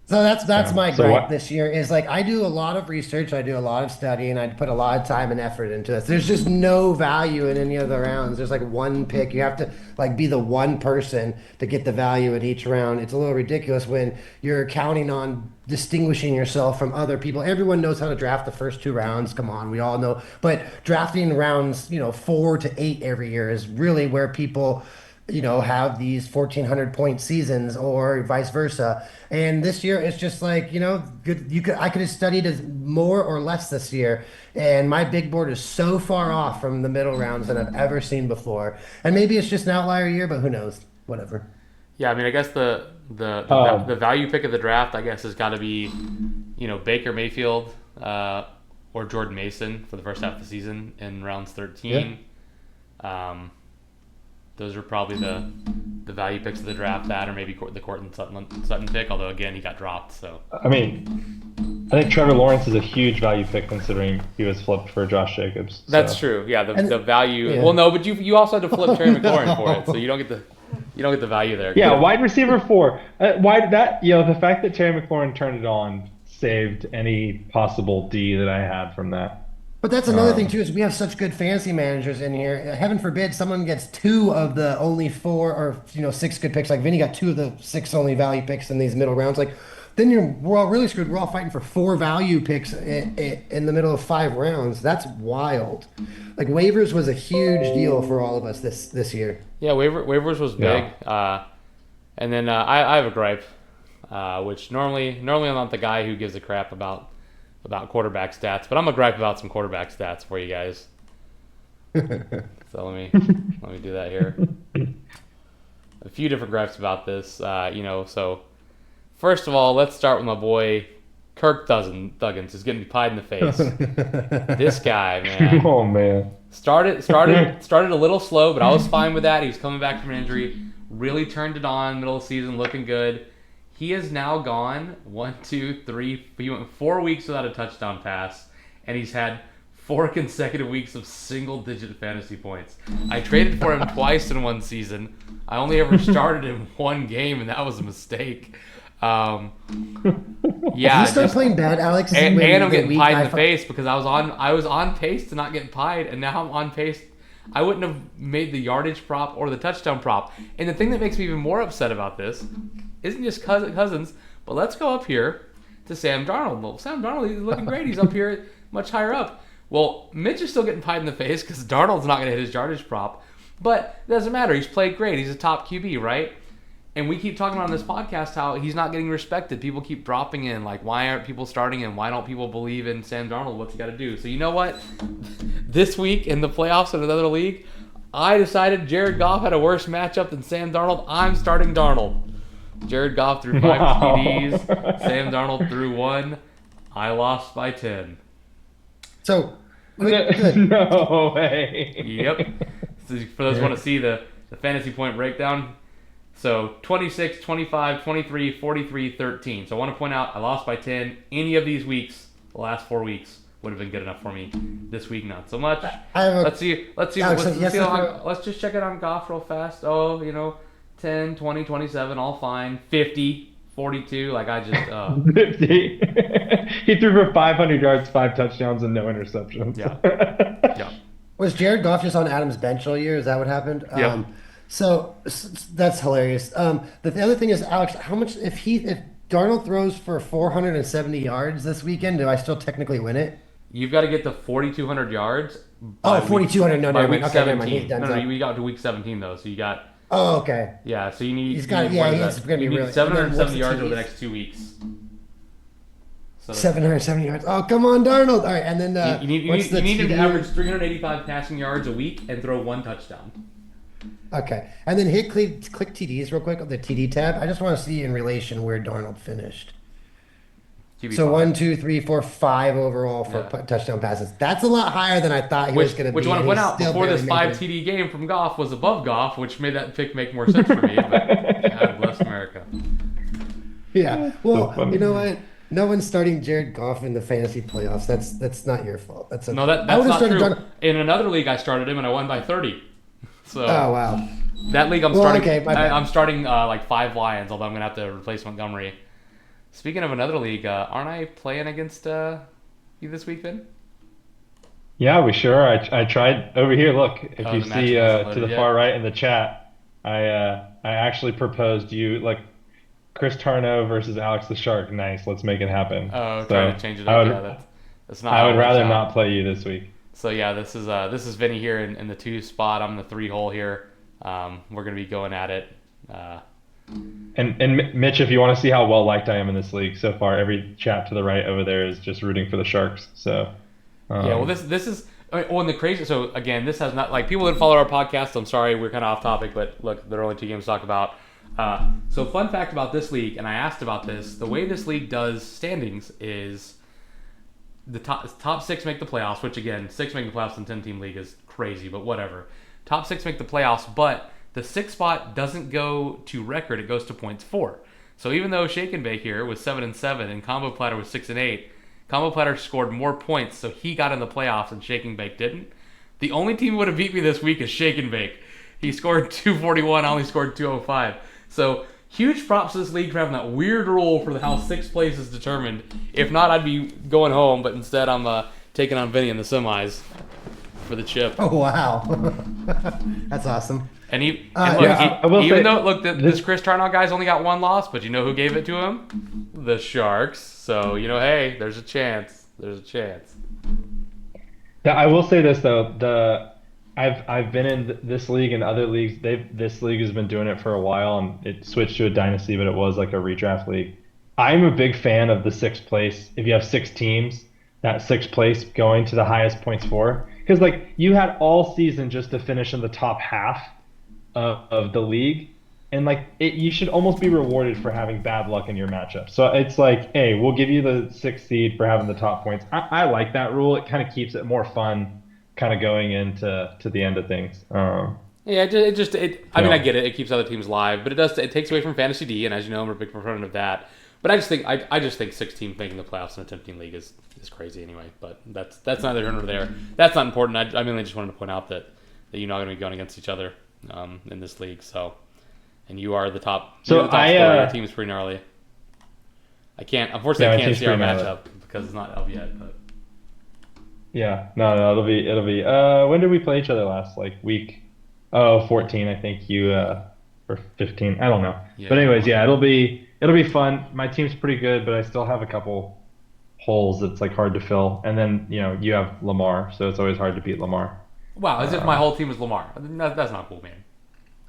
So that's my So gripe what? this year is like I do a lot of research, I do a lot of study, and I put a lot of time and effort into this. There's just no value in any of the rounds. There's like one pick. You have to like be the one person to get the value in each round. It's a little ridiculous when you're counting on distinguishing yourself from other people. Everyone knows how to draft the first two rounds. Come on, we all know. But drafting rounds, 4 to 8 every year is really where people have these 1,400 point seasons or vice versa. And this year it's just like, good. I could have studied as more or less this year. And my big board is so far off from the middle rounds than I've ever seen before. And maybe it's just an outlier year, but who knows? Whatever. Yeah, I mean, I guess the Um, value pick of the draft, I guess, has got to be, Baker Mayfield or Jordan Mason for the first half of the season in rounds Yeah. 13. Um, those are probably the value picks of the draft. That or maybe the Cortland Sutton pick. Although again, he got dropped. So I mean, I think Trevor Lawrence is a huge value pick considering he was flipped for Josh Jacobs. that's So true. Yeah, the, And the value. yeah. Well, no, but you also had to flip Terry McLaurin No. for it, so you don't get the value there. yeah, wide receiver 4. Why that? The fact that Terry McLaurin turned it on saved any possible D that I had from that. But that's another thing Um, too, is we have such good fantasy managers in here. Heaven forbid someone gets two of the only four or six good picks. Like Vinny got two of the six only value picks in these middle rounds. Like then we're all really screwed. We're all fighting for four value picks in the middle of 5 rounds. That's wild. Like waivers was a huge deal for all of us this year. Yeah, waivers was big. Yeah. And then I have a gripe, which normally I'm not the guy who gives a crap about quarterback stats, but I'm gonna gripe about some quarterback stats for you guys. So let me do that here. A few different gripes about this. So first of all, let's start with my boy Kirk Thuggins, who's getting pied in the face. This guy, man. oh man. Started a little slow, but I was fine with that. He was coming back from an injury. Really turned it on middle of the season, looking good. He has now gone 1, 2, 3. He went 4 weeks without a touchdown pass, and he's had 4 consecutive weeks of single-digit fantasy points. I traded for him twice in one season. I only ever started him one game, and that was a mistake. Yeah, Did you start just- playing bad, Alex? and, When and you I'm get getting weak, pied in the I fi- face because I was on pace to not get pied, and now I'm on pace. I wouldn't have made the yardage prop or the touchdown prop. And the thing that makes me even more upset about this isn't just Cousins, but let's go up here to Sam Darnold. Well, Sam Darnold, he's looking great. He's up here much higher up. Well, Mitch is still getting pied in the face because Darnold's not going to hit his yardage prop. But it doesn't matter. He's played great. He's a top QB, right? And we keep talking about on this podcast how he's not getting respected. People keep dropping in. Like, why aren't people starting him? Why don't people believe in Sam Darnold? What's he got to do? So you know what? This week in the playoffs in another league, I decided Jared Goff had a worse matchup than Sam Darnold. I'm starting Darnold. Jared Goff threw 5 Wow. TDs. Sam Darnold threw 1. I lost by 10. So good. no way. Yep. So for those who want to see the fantasy point breakdown, so 26, 25, 23, 43, 13. So I want to point out I lost by 10. Any of these weeks, the last 4 weeks, would have been good enough for me. This week, not so much. I have a- Let's see. Alex, Let's just check it on Goff real fast. Oh, 10, 20, 27, all fine. 50, 42. Like I just. 50. he threw for 500 yards, 5 touchdowns, and no interceptions. Yeah. Yeah. Was Jared Goff just on Adam's bench all year? Is that what happened? Yep. So that's hilarious. The other thing is, Alex, how much if Darnold throws for 470 yards this weekend, do I still technically win it? You've got to get to 4,200 yards. Oh, 4,200. No, by never week mind. Okay, never mind. 17. He's done. You got to week 17 though, so you got. Oh, okay. Yeah, so you need. He's got- you need, yeah, what is he's that? gonna be You need really- 770 and then yards what's the over the TDs? next 2 weeks. So 770 yards. Oh, come on, Darnold. All right, and then you need what's the him to TD? average 385 passing yards a week and throw 1 touchdown. Okay, and then click TDs real quick on the TD tab. I just want to see in relation where Darnold finished. QB5. So 1, 2, 3, 4, 5 overall for Yeah. touchdown passes. That's a lot higher than I thought he was going to be. Which I want to and point he's out still before this barely 5 making it. TD game from Goff was above Goff, which made that pick make more sense for me. But God bless America. Yeah. Well, funny. you know what? No one's starting Jared Goff in the fantasy playoffs. That's not your fault. That's okay. No, I that's would've not started true. Darnold- In another league, I started him and I won by 30. So Oh wow. that league I'm Well, starting. okay, my bad. I'm starting like 5 Lions, although I'm gonna have to replace Montgomery. Speaking of another league, aren't I playing against you this week, Vin? Yeah, we sure are. I tried over here. Look, if Oh, you the see matchup hasn't to the loaded far yet. right in the chat, I actually proposed you like Chris Tarno versus Alex the Shark. Nice, let's make it happen. Oh, trying to So change it I up. Yeah, would that's not I how would it works rather out. not play you this week. So yeah, this is Vinny here in the 2 spot. I'm in the 3 hole here. We're gonna be going at it. Uh, And Mitch, if you want to see how well liked I am in this league so far, every chat to the right over there is just rooting for the Sharks. So Yeah, well, um, this is well, and the crazy. So again, this has not like people that follow our podcast. I'm sorry, we're kind of off topic, but look, there are only 2 games to talk about. So fun fact about this league, and I asked about this. The way this league does standings is the top 6 make the playoffs. Which again, 6 make the playoffs in 10-team league is crazy, but whatever. Top 6 make the playoffs, but the 6th spot doesn't go to record; it goes to points for. So even though Shake and Bake here was 7-7 and Combo Platter was 6-8. Combo Platter scored more points, so he got in the playoffs and Shake and Bake didn't. The only team who would have beat me this week is Shake and Bake. He scored 241, I only scored 205. So huge props to this league for having that weird rule for how 6th place is determined. If not, I'd be going home, but instead I'm taking on Vinny in the semis for the chip. Oh wow, that's awesome. And look, yeah, I will even say though look, this this. Chris Tarnow guy's only got 1 loss, but you know who gave it to him? The Sharks. So hey, there's a chance. There's a chance. Yeah, I will say this though. I've been in this league and other leagues. This league has been doing it for a while, and it switched to a dynasty, but it was like a redraft league. I'm a big fan of the 6th place. If you have 6 teams, that 6th place going to the highest points for, because like you had all season just to finish in the top half of the league, and like you should almost be rewarded for having bad luck in your matchup. So it's like, hey, we'll give you the 6th seed for having the top points. I like that rule. It kind of keeps it more fun, kind of going into the end of things. Yeah, I You mean, I know, get it. It keeps other teams live, but it takes away from Fantasy D, and as you know, I'm a big proponent of that. But I just think 6 teams making the playoffs in a 10-team league is crazy anyway. But that's neither here nor there. That's not important. I mainly just wanted to point out that you're not going to be going against each other in this league. So, and you are the top. You're so the top scorer. Your team's pretty gnarly. Unfortunately, yeah, I my can't team's see our pretty gnarly. matchup because it's not up yet. But Yeah, no, it'll be. When did we play each other last? Like week, 14, I think you or 15. I don't know. But yeah, anyways, one of yeah, them. it'll be fun. My team's pretty good, but I still have a couple holes that's like hard to fill. And then you have Lamar, so it's always hard to beat Lamar. Wow, as if my Um, whole team was Lamar. That's not cool, man.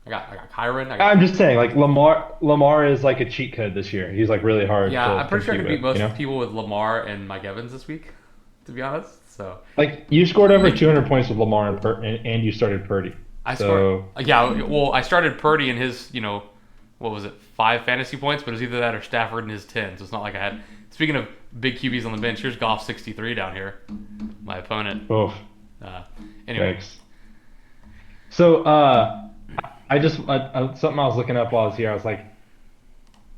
I got Kyron. I got I'm just saying, like Lamar is like a cheat code this year. He's like really hard Yeah, to I'm pretty sure I compete could beat with. most people with Lamar and Mike Evans this week, to be honest. So Like you scored over like 200 points with Lamar and you started Purdy. I scored. So Yeah, well, I started Purdy in his, what was it, 5 fantasy points, but it was either that or Stafford in his 10. So it's not like I had. Speaking of big QBs on the bench, here's Goff 63 down here, my opponent. oof, Uh, anyway, yikes. So something I was looking up while I was here. I was like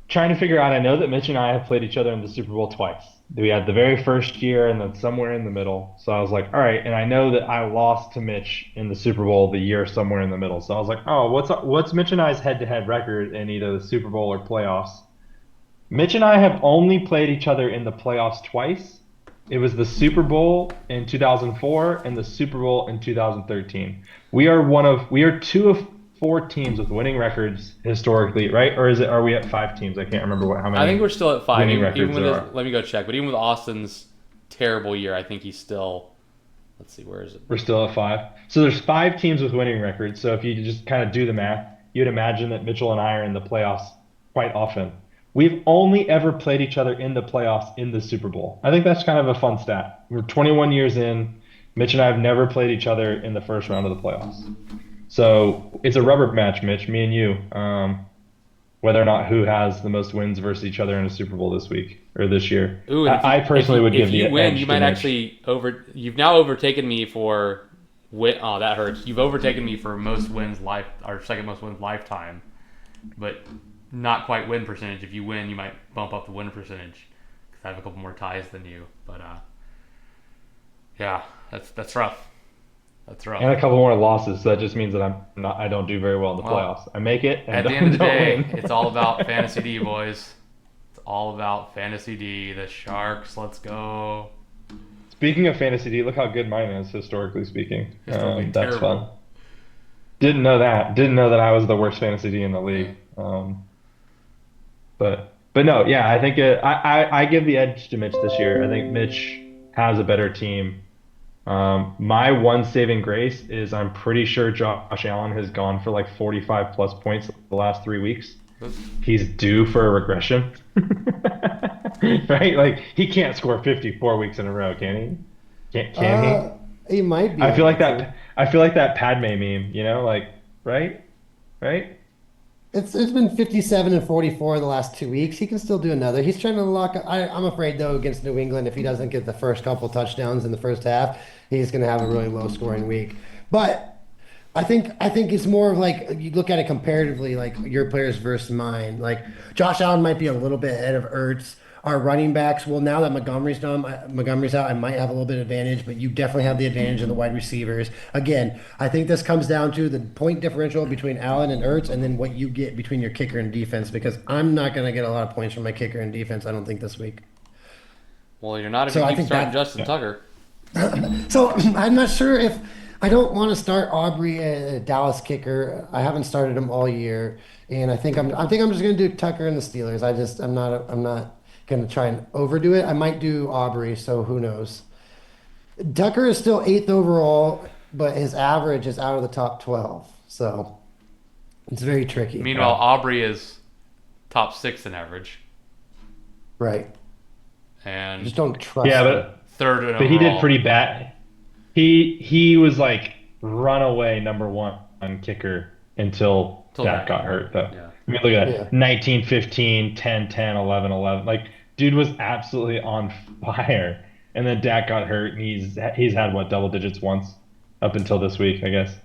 trying to figure out. I know that Mitch and I have played each other in the Super Bowl twice. We had the very first year and then somewhere in the middle. So I was like, all right. And I know that I lost to Mitch in the Super Bowl the year somewhere in the middle. So I was like, oh, what's Mitch and I's head-to-head record in either the Super Bowl or playoffs? Mitch and I have only played each other in the playoffs twice. It was the Super Bowl in 2004 and the Super Bowl in 2013. We are 2 of 4 teams with winning records historically, right? Or are we at 5 teams? I can't remember how I think many we're still at 5. winning Even records with there this, are. let me go check. But even with Austin's terrible year, I think he's still. Let's see, where is it? We're still at 5. So there's 5 teams with winning records. So if you just kind of do the math, you'd imagine that Mitchell and I are in the playoffs quite often. We've only ever played each other in the playoffs in the Super Bowl. I think that's kind of a fun stat. We're 21 years in. Mitch and I have never played each other in the first round of the playoffs. So it's a rubber match, Mitch, me and you, whether or not who has the most wins versus each other in a Super Bowl this week or this year. Ooh, and I personally would if give the you win, edge you to might Mitch. actually over. You've now overtaken me for win. Oh, that hurts. You've overtaken me for most wins life or second most wins lifetime, but not quite win percentage. If you win, you might bump up the win percentage because I have a couple more ties than you. But yeah, that's rough. That's rough. And a couple more losses. So that just means that I don't do very well in the Well, playoffs. I make it and at the don't, end of the don't day, win. it's all about fantasy D, boys. It's all about Fantasy D, the Sharks. Let's go. Speaking of fantasy D, look how good mine is, historically speaking. Historically That's fun. terrible. Didn't know that. Didn't know that I was the worst fantasy D in the Yeah. league. But no, yeah, I think I give the edge to Mitch this year. I think Mitch has a better team. My one saving grace is I'm pretty sure Josh Allen has gone for like 45 plus points the last 3 weeks. This- He's due for a regression. Right? Like he can't score 54 weeks in a row, can he? Can he? Uh, he might be I feel able like to. that I feel like that Padme meme, like, right? Right? It's been 57 and 44 in the last 2 weeks. He can still do another. He's trying to lock up. I'm afraid though against New England, if he doesn't get the first couple touchdowns in the first half, he's going to have a really low scoring week. But I think it's more of like you look at it comparatively, like your players versus mine. Like Josh Allen might be a little bit ahead of Ertz. Our running backs, well, now that Montgomery's out, I might have a little bit of advantage, but you definitely have the advantage of the wide receivers. Again, I think this comes down to the point differential between Allen and Ertz, and then what you get between your kicker and defense. Because I'm not going to get a lot of points from my kicker and defense, I don't think this week. Well, you're not if you So I keep think starting that. Justin Tucker. So I'm not sure if I don't want to start Aubrey at Dallas kicker. I haven't started him all year, and I think I'm just going to do Tucker and the Steelers. I'm not going to try and overdo it. I might do Aubrey, so who knows? Tucker is still eighth overall, but his average is out of the top 12, so it's very tricky. Meanwhile, Yeah. Aubrey is top 6 in average Right? and Just don't Yeah, trust him. third in but he did overall. pretty bad. He was like runaway number one kicker until Till Dak that. got hurt though. Yeah. I mean, look at Yeah. that. 19, 15, 10, 10, 11, 11. Like dude was absolutely on fire. And then Dak got hurt and he's had what double digits once up until this week, I guess.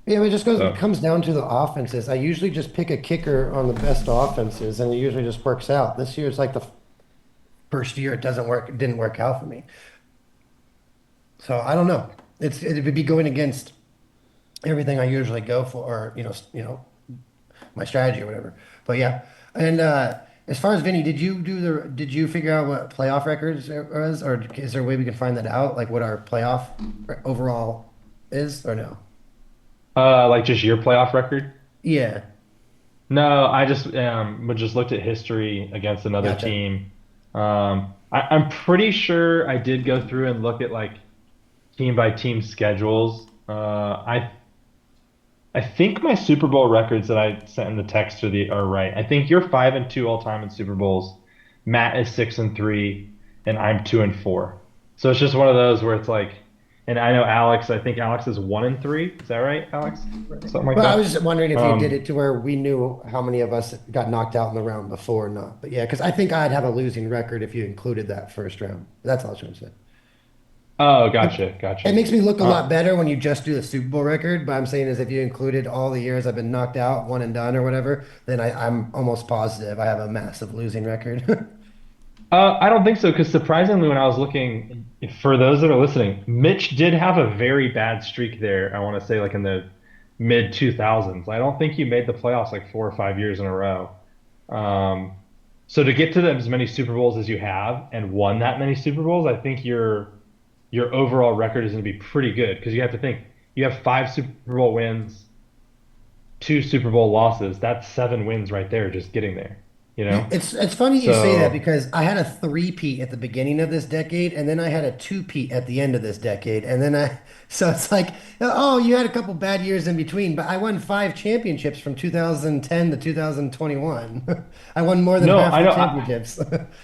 Yeah, but it just So comes down to the offenses. I usually just pick a kicker on the best offenses, and it usually just works out. This year, it's like the first year it didn't work out for me. So I don't know. It would be going against everything I usually go for, or my strategy or whatever. But yeah, and as far as Vinny, did you figure out what playoff records was, or is there a way we can find that out, like what our playoff overall is, or no? like just your playoff record? Yeah, No, I just looked at history against another gotcha. team. I'm pretty sure I did go through and look at like team by team schedules. I think my Super Bowl records that I sent in the text are right. I think you're 5-2 all time in Super Bowls. Matt is 6-3, and I'm 2-4. So it's just one of those where it's like, and I know Alex. I think Alex is 1-3. Is that right, Alex? Something like Well, I that. was just wondering if you did Um, it to where we knew how many of us got knocked out in the round before or not. But yeah, because I think I'd have a losing record if you included that first round. That's all I was trying to say. oh, It, gotcha, it gotcha. makes me look a Uh, lot better when you just do the Super Bowl record. But I'm saying is if you included all the years I've been knocked out, one and done or whatever, then I'm almost positive I have a massive losing record. I don't think so, because surprisingly, when I was looking, for those that are listening, Mitch did have a very bad streak there. I want to say like in the mid 2000s. I don't think he made the playoffs like 4 or 5 years in a row. Um, so to get to as many Super Bowls as you have and won that many Super Bowls, I think your overall record is going to be pretty good because you have to think you have 5 Super Bowl wins, 2 Super Bowl losses. That's 7 wins right there, just getting there. You know. It's funny you say that So because I had a three-peat at the beginning of this decade, and then I had a two-peat at the end of this decade, and then so it's like, oh, you had a couple bad years in between, but I won five championships from 2010 to 2021. I won more than no, half I the know. championships.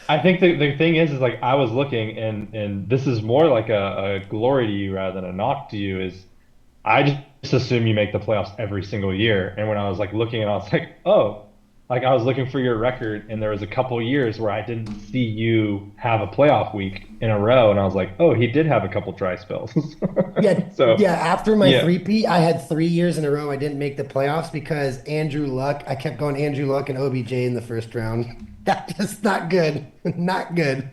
I think the thing is like I was looking and this is more like a glory to you rather than a knock to you is I just assume you make the playoffs every single year. And when I was like looking and I was like, oh, like I was looking for your record and there was a couple years where I didn't see you have a playoff week in a row and I was like, oh, he did have a couple dry spells. Yeah, So yeah. After my yeah. three-peat, I had 3 years in a row I didn't make the playoffs because Andrew Luck. I kept going Andrew Luck and OBJ in the first round. That's just not good. Not good.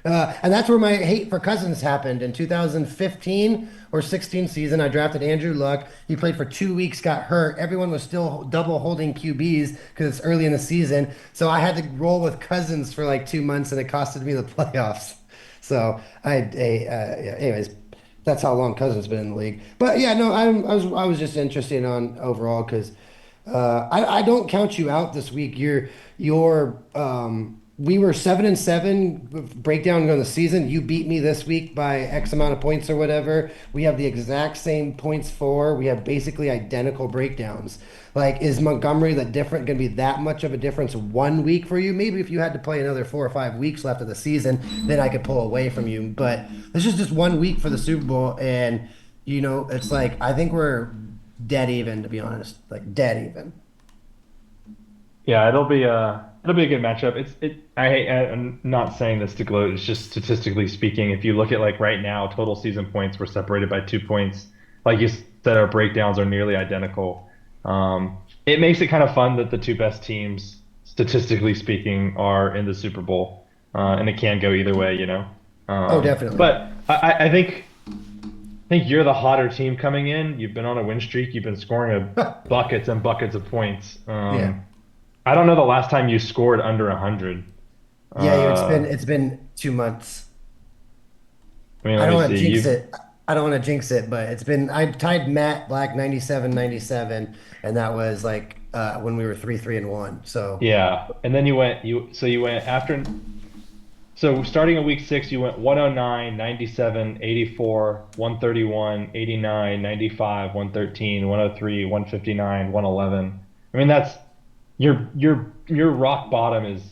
And that's where my hate for Cousins happened in 2015 or 16 season. I drafted Andrew Luck. He played for 2 weeks, got hurt. Everyone was still double holding QBs because it's early in the season. So I had to roll with Cousins for like 2 months, and it costed me the playoffs. So yeah, anyways, that's how long Cousins been in the league. But yeah, no, I was just interested on overall because I don't count you out this week. We were 7-7 breakdown on the season. You beat me this week by X amount of points or whatever. We have the exact same points for. We have basically identical breakdowns. Like, is Montgomery that different going to be that much of a difference 1 week for you? Maybe if you had to play another 4 or 5 weeks left of the season, then I could pull away from you. But this is just 1 week for the Super Bowl, and it's like I think we're dead even, to be honest, like dead even. Yeah, it'll be a good matchup. I'm not saying this to gloat. It's just statistically speaking, if you look at like right now, total season points, we're separated by 2 points. Like you said, our breakdowns are nearly identical. It makes it kind of fun that the two best teams, statistically speaking, are in the Super Bowl, and it can go either way, you know. Oh, definitely. But I think you're the hotter team coming in. You've been on a win streak. You've been scoring buckets and buckets of points. Yeah. I don't know the last time you scored under 100. Yeah, it's been Uh, it's been 2 months. I mean, I let don't me want to see. jinx You, it. I don't want to jinx it, but I tied Matt Black 97-97, and that was like when we were 3-3-1. So yeah, and then you went after. So starting in week 6, you went 109, 97, 84, 131, 89, 95, 113, 103, 159, 111. I mean, that's your rock bottom is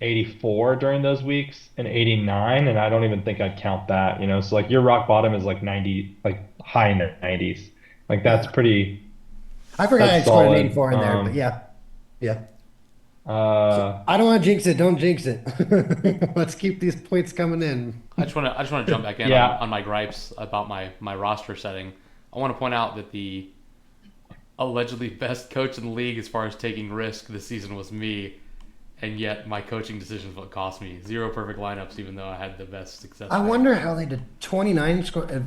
84 during those weeks and 89, and I don't even think I'd count that, you know. So like your rock bottom is like 90, like high 90s. Like that's yeah, pretty I forgot I that's scored an solid. 84 in there, but yeah, yeah. So Uh I don't want to jinx it. Don't jinx it. Let's keep these points coming in. I just want to jump back in yeah, on my gripes about my roster setting. I want to point out that the allegedly best coach in the league as far as taking risk this season was me, and yet my coaching decisions what cost me zero perfect lineups, even though I had the best success I rate. wonder how they did 29 score.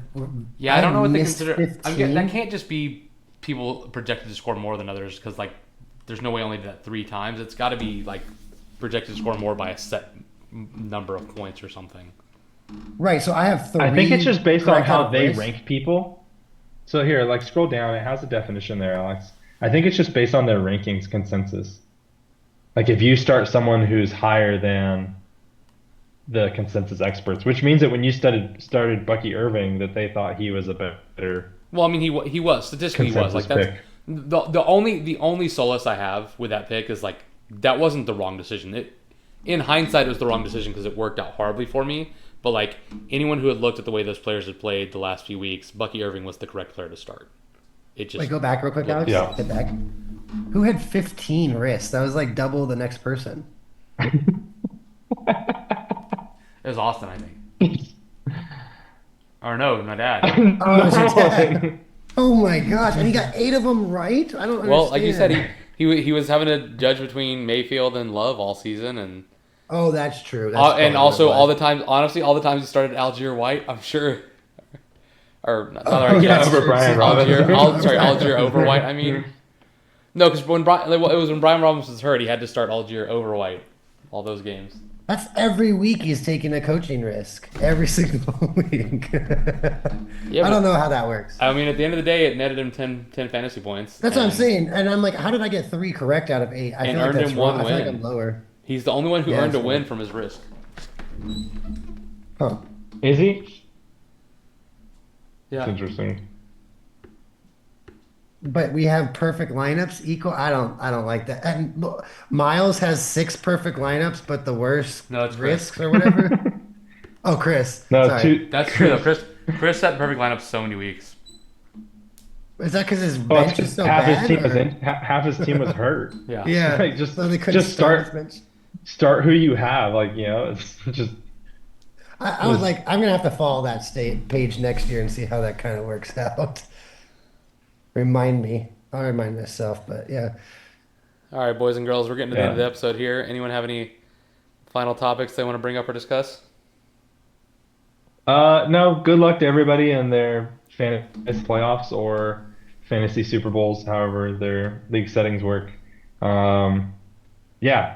Yeah, I I don't know what they missed consider. That 15. can't just be people projected to score more than others because like there's no way I only did that 3 times. It's got to be like projected to score more by a set number of points or something. Right. So I have I think it's three just based on correct out how of they risk. rank people. So here, like scroll down, it has a definition there, Alex. I think it's just based on their rankings consensus. Like if you start someone who's higher than the consensus experts, which means that when you started Bucky Irving, that they thought he was a better Well, I mean he was statistically he was consensus like that's pick. the only solace I have with that pick is like that wasn't the wrong decision. It in hindsight it was the wrong decision because it worked out horribly for me. But like anyone who had looked at the way those players had played the last few weeks, Bucky Irving was the correct player to start. It Wait, just go back real quick, looked Alex. Yeah. different. Get back. Who had 15 wrists? That was like double the next person. It was Austin, I think. Or no, my dad. Oh, it was your No. dad. Oh my gosh. And he got 8 of them right? I don't Well, like you said, understand. he was having to judge between Mayfield and Love all season, and Oh, that's true. That's and probably what it also all was. the times, honestly, all the times he started Algier White, I'm sure, or not Oh, right, that's yeah, Over true Brian too. Algier, Robinson. Sorry, Algier over White. I mean, no, because when Brian, it was when Brian Robinson was hurt, he had to start Algier over White, all those games. That's every week he's taking a coaching risk. Every single week. Yeah, I don't but know how that works. I mean, at the end of the day, it netted him 10 fantasy points, That's what I'm saying. And I'm like, how did I get three correct out of eight? I and feel like earned that's him wrong. one I feel like I'm win. lower. He's the only one who Yeah, earned that's a win true. from his risk. Huh. Is he? It's Yeah. interesting. But we have perfect lineups equal. I don't like that. And Miles has six perfect lineups, but the worst No, it's Chris. risks or whatever. Oh, Chris. No, Sorry. two. That's true though. Chris. Chris set perfect lineup so many weeks. Is that because his Well, it's bench is 'cause so half his bad, team was or in. Half his team was hurt. Yeah. yeah, Like so they couldn't just start his bench? start who you have. Like it's just I would was like. I'm gonna have to follow that state page next year and see how that kind of works out. Remind me. I'll remind myself. But yeah. All right, boys and girls, we're getting to the end of yeah. the episode here. Anyone have any final topics they want to bring up or discuss? No, good luck to everybody in their fantasy playoffs or fantasy Super Bowls, however their league settings work. Um, yeah,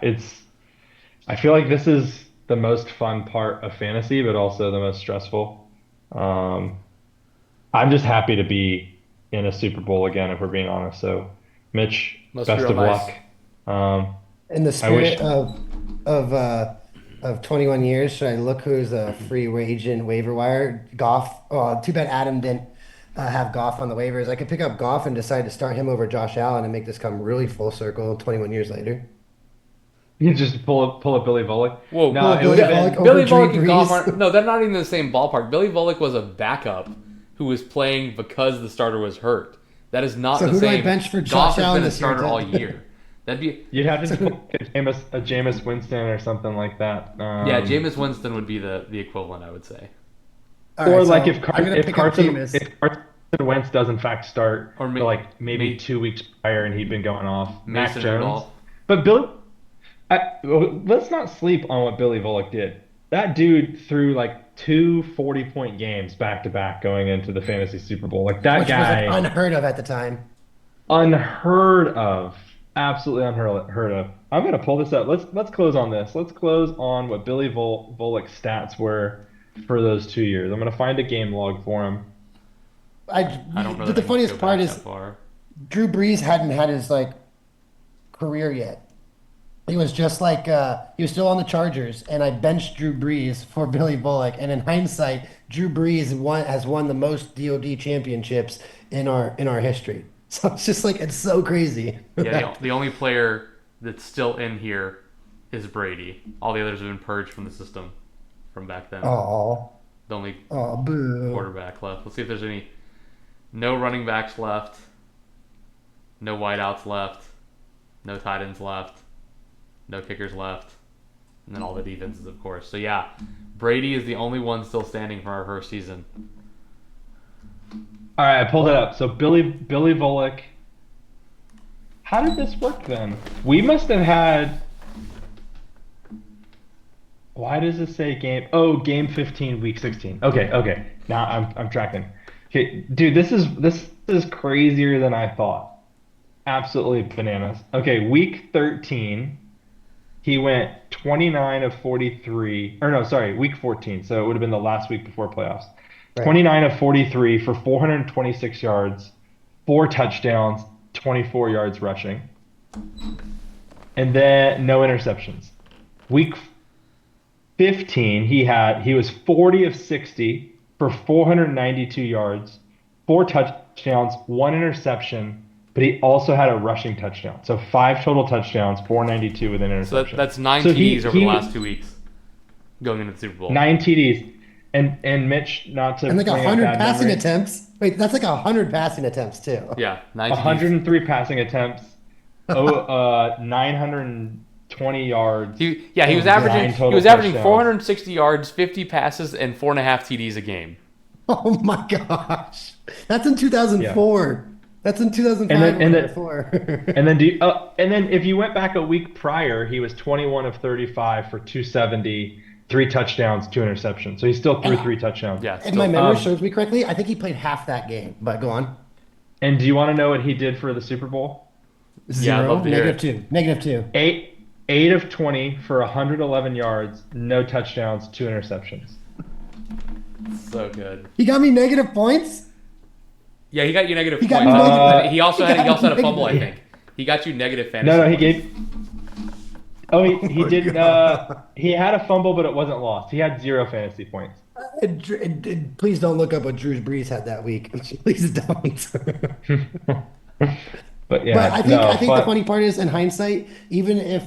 I feel like this is the most fun part of fantasy, but also the most stressful. Um, I'm just happy to be in a Super Bowl again, if we're being honest. So, Mitch, Must be best real of luck. nice. Um, In the I wish. spirit of uh of 21 years, should I look who's a free agent waiver wire? Goff. Oh, too bad Adam didn't have Goff on the waivers. I could pick up Goff and decide to start him over Josh Allen and make this come really full circle 21 years later. You just pull a Billy Volek. Whoa, No, Pull it would Billy have Volek been. over Billy Drew Volek and Goff Brees. aren't. No, they're not even in the same ballpark. Billy Volek was a backup who was playing because the starter was hurt. That is not So the who do I same. bench for Goff Josh has Allen been a this year, starter all Ted? year. That'd be You'd have to So just pull a Jameis Winston or something like that. yeah. Jameis Winston would be the equivalent, I would say, All Or right, like so I'm gonna pick up Jameis. If Carson Wentz does in fact start or for like maybe 2 weeks prior and he'd been going off. Mac Mason Jones. Rudolph. But let's not sleep on what Billy Volek did. That dude threw like two 40-point games back to back going into the fantasy Super Bowl. Like that Which was like guy, unheard of at the time. unheard of, absolutely unheard of. I'm gonna pull this up. Let's close on this. Let's close on what Billy Volek's stats were for those 2 years. I'm gonna find a game log for him. I don't know But that the I can funniest go part back is that far. Drew Brees hadn't had his like career yet. He was just like he was still on the Chargers, and I benched Drew Brees for Billy Bullock. And in hindsight, Drew Brees has won the most DoD championships in our history. So it's just like it's so crazy. Yeah, the only player that's still in here is Brady. All the others have been purged from the system from back then. Oh, The only oh, boo. quarterback left. Let's see if there's any. No running backs left. No wideouts left. No tight ends left. No kickers left. And then all the defenses, of course. So yeah, Brady is the only one still standing from our first season. All right, I pulled it up. So Billy Volek. How did this work then? We must have had. Why does it say game? Oh, game 15, week 16. Okay. Now I'm tracking. Okay, dude, this is crazier than I thought. Absolutely bananas. Okay, week 13, he went 29 of 43. Or no, sorry, week 14. So it would have been the last week before playoffs. Right. 29 of 43 for 426 yards, four touchdowns, 24 yards rushing, and then no interceptions. Week 15, he was 40 of 60 for 492 yards, four touchdowns, one interception, but he also had a rushing touchdown. So five total touchdowns, 492 with an So interception. that's nine So TDs over the last 2 weeks going into the Super Bowl. nine TDs. And Mitch, not to And like bring up 100 bad passing memory, attempts. Wait, that's like 100 passing attempts too. Yeah, 9 TDs. 103 passing attempts, 920 yards. He was Oh, averaging nine total he was averaging touchdowns. 460 yards, 50 passes, and 4.5 TDs a game. Oh my gosh, that's in 2004. That's in 2005 And or then, before. and then if you went back a week prior, he was 21 of 35 for 270, three touchdowns, two interceptions. So he still threw three touchdowns. Yeah, If my still, memory serves me correctly, I think he played half that game. But go on. And do you want to know what he did for the Super Bowl? Yeah, I'd Zero, love to hear negative two, negative two. Eight of 20 for 111 yards, no touchdowns, two interceptions. so good. He got me negative points. Yeah, he got you negative He got points. me negative- He also had a fumble, I negative. think. He got you negative fantasy. No, he points. gave. Oh, he my did. God. He had a fumble, but it wasn't lost. He had zero fantasy points. Please don't look up what Drew Brees had that week. Please don't. But yeah, But no, I think the but- funny part is in hindsight, even if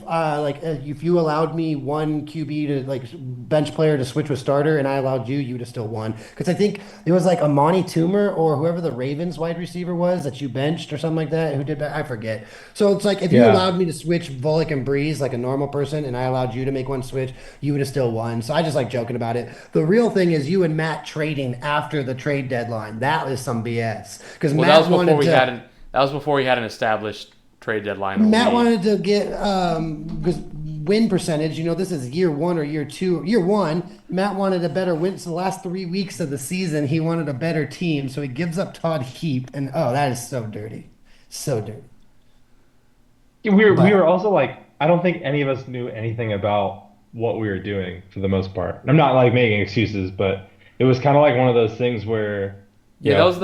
you allowed me one QB to like bench player to switch with starter, and I allowed you, you would have still won. Because I think it was like Amani Toomer or whoever the Ravens wide receiver was that you benched or something like that. Who did that? I forget. So it's like if you Yeah. allowed me to switch Volek and Breeze like a normal person, and I allowed you to make one switch, you would have still won. So I just like joking about it. The real thing is you and Matt trading after the trade deadline. That was some BS. Because Well, Matt wanted to. that was before we had an established trade deadline. in the Matt league. wanted to get because win percentage. This is year one or year two. Year one, Matt wanted a better win. So the last 3 weeks of the season, he wanted a better team. So he gives up Todd Heap, and that is so dirty, so dirty. We But were also like, I don't think any of us knew anything about what we were doing for the most part. I'm not like making excuses, but it was kind of like one of those things where, Yeah, that was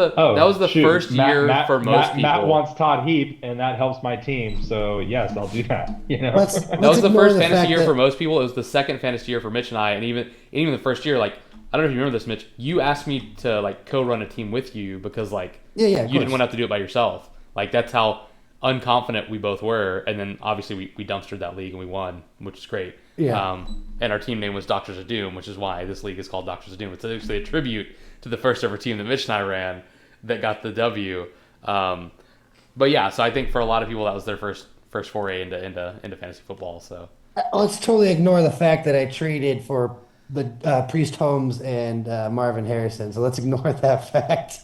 the first year for most people. Matt wants Todd Heap, and that helps my team. So yes, I'll do that. let's That was the ignore first fantasy fact year that- for most people. It was the second fantasy year for Mitch and I, and even the first year, like I don't know if you remember this, Mitch. You asked me to like co-run a team with you because like Yeah, of you didn't course. want to have to do it by yourself. Like that's how unconfident we both were, and then obviously we dumpstered that league and we won, which is great. Yeah. And our team name was Doctors of Doom, which is why this league is called Doctors of Doom. It's actually a tribute to the first ever team that Mitch and I ran that got the W. But yeah, so I think for a lot of people that was their first foray into fantasy football. So Let's totally ignore the fact that I traded for the Priest Holmes and Marvin Harrison. So let's ignore that fact.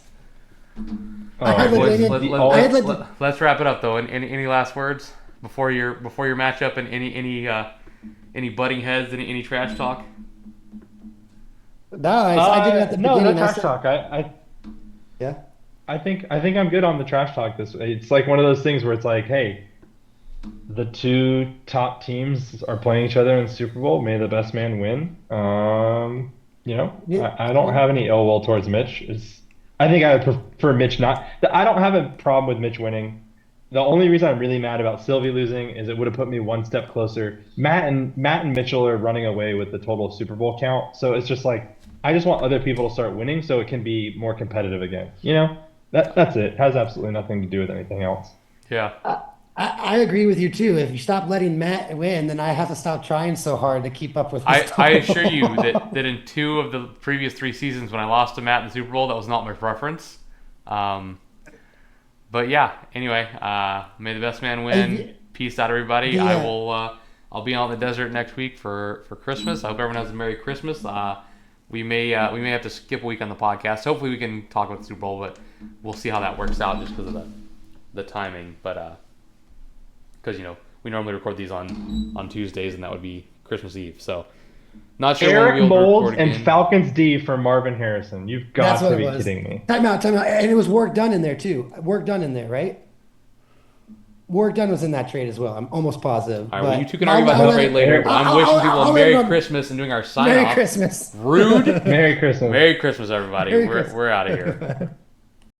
I had Ladainian- let's wrap it up though. Any last words before your matchup and any butting heads, any trash talk? No, I did it at the no, beginning. no I trash said- talk. Yeah. I think I'm good on the trash talk. It's like one of those things where it's like, hey, the two top teams are playing each other in the Super Bowl. May the best man win. Yeah. I don't have any ill will towards Mitch. I think I would prefer Mitch not. I don't have a problem with Mitch winning. The only reason I'm really mad about Sylvie losing is it would have put me one step closer. Matt and Mitchell are running away with the total Super Bowl count, so it's just like I just want other people to start winning so it can be more competitive again. That's it. It has absolutely nothing to do with anything else. Yeah. I agree with you too. If you stop letting Matt win, then I have to stop trying so hard to keep up with. I assure you that in 2 of the previous 3 seasons when I lost to Matt in the Super Bowl, that was not my preference. But yeah, anyway, may the best man win. Peace out, everybody. Yeah. I'll be out in the desert next week for Christmas. I hope everyone has a Merry Christmas. We may have to skip a week on the podcast. Hopefully we can talk about the Super Bowl, but we'll see how that works out just because of the timing. But because we normally record these on Tuesdays, and that would be Christmas Eve. So not sure when Eric we'll be able to Moulds record and again. Falcons D for Marvin Harrison. You've got That's what to it be was. kidding me. Time out. And it was work done in there too. Work done in there, right? Work done was in that trade as well. I'm almost positive. All right, well, but you two can argue about the trade later. But I'm wishing people a Merry Christmas and doing our sign Merry off. Christmas. Rude. Merry Christmas. Merry Christmas, everybody. Merry Christmas. We're out of here.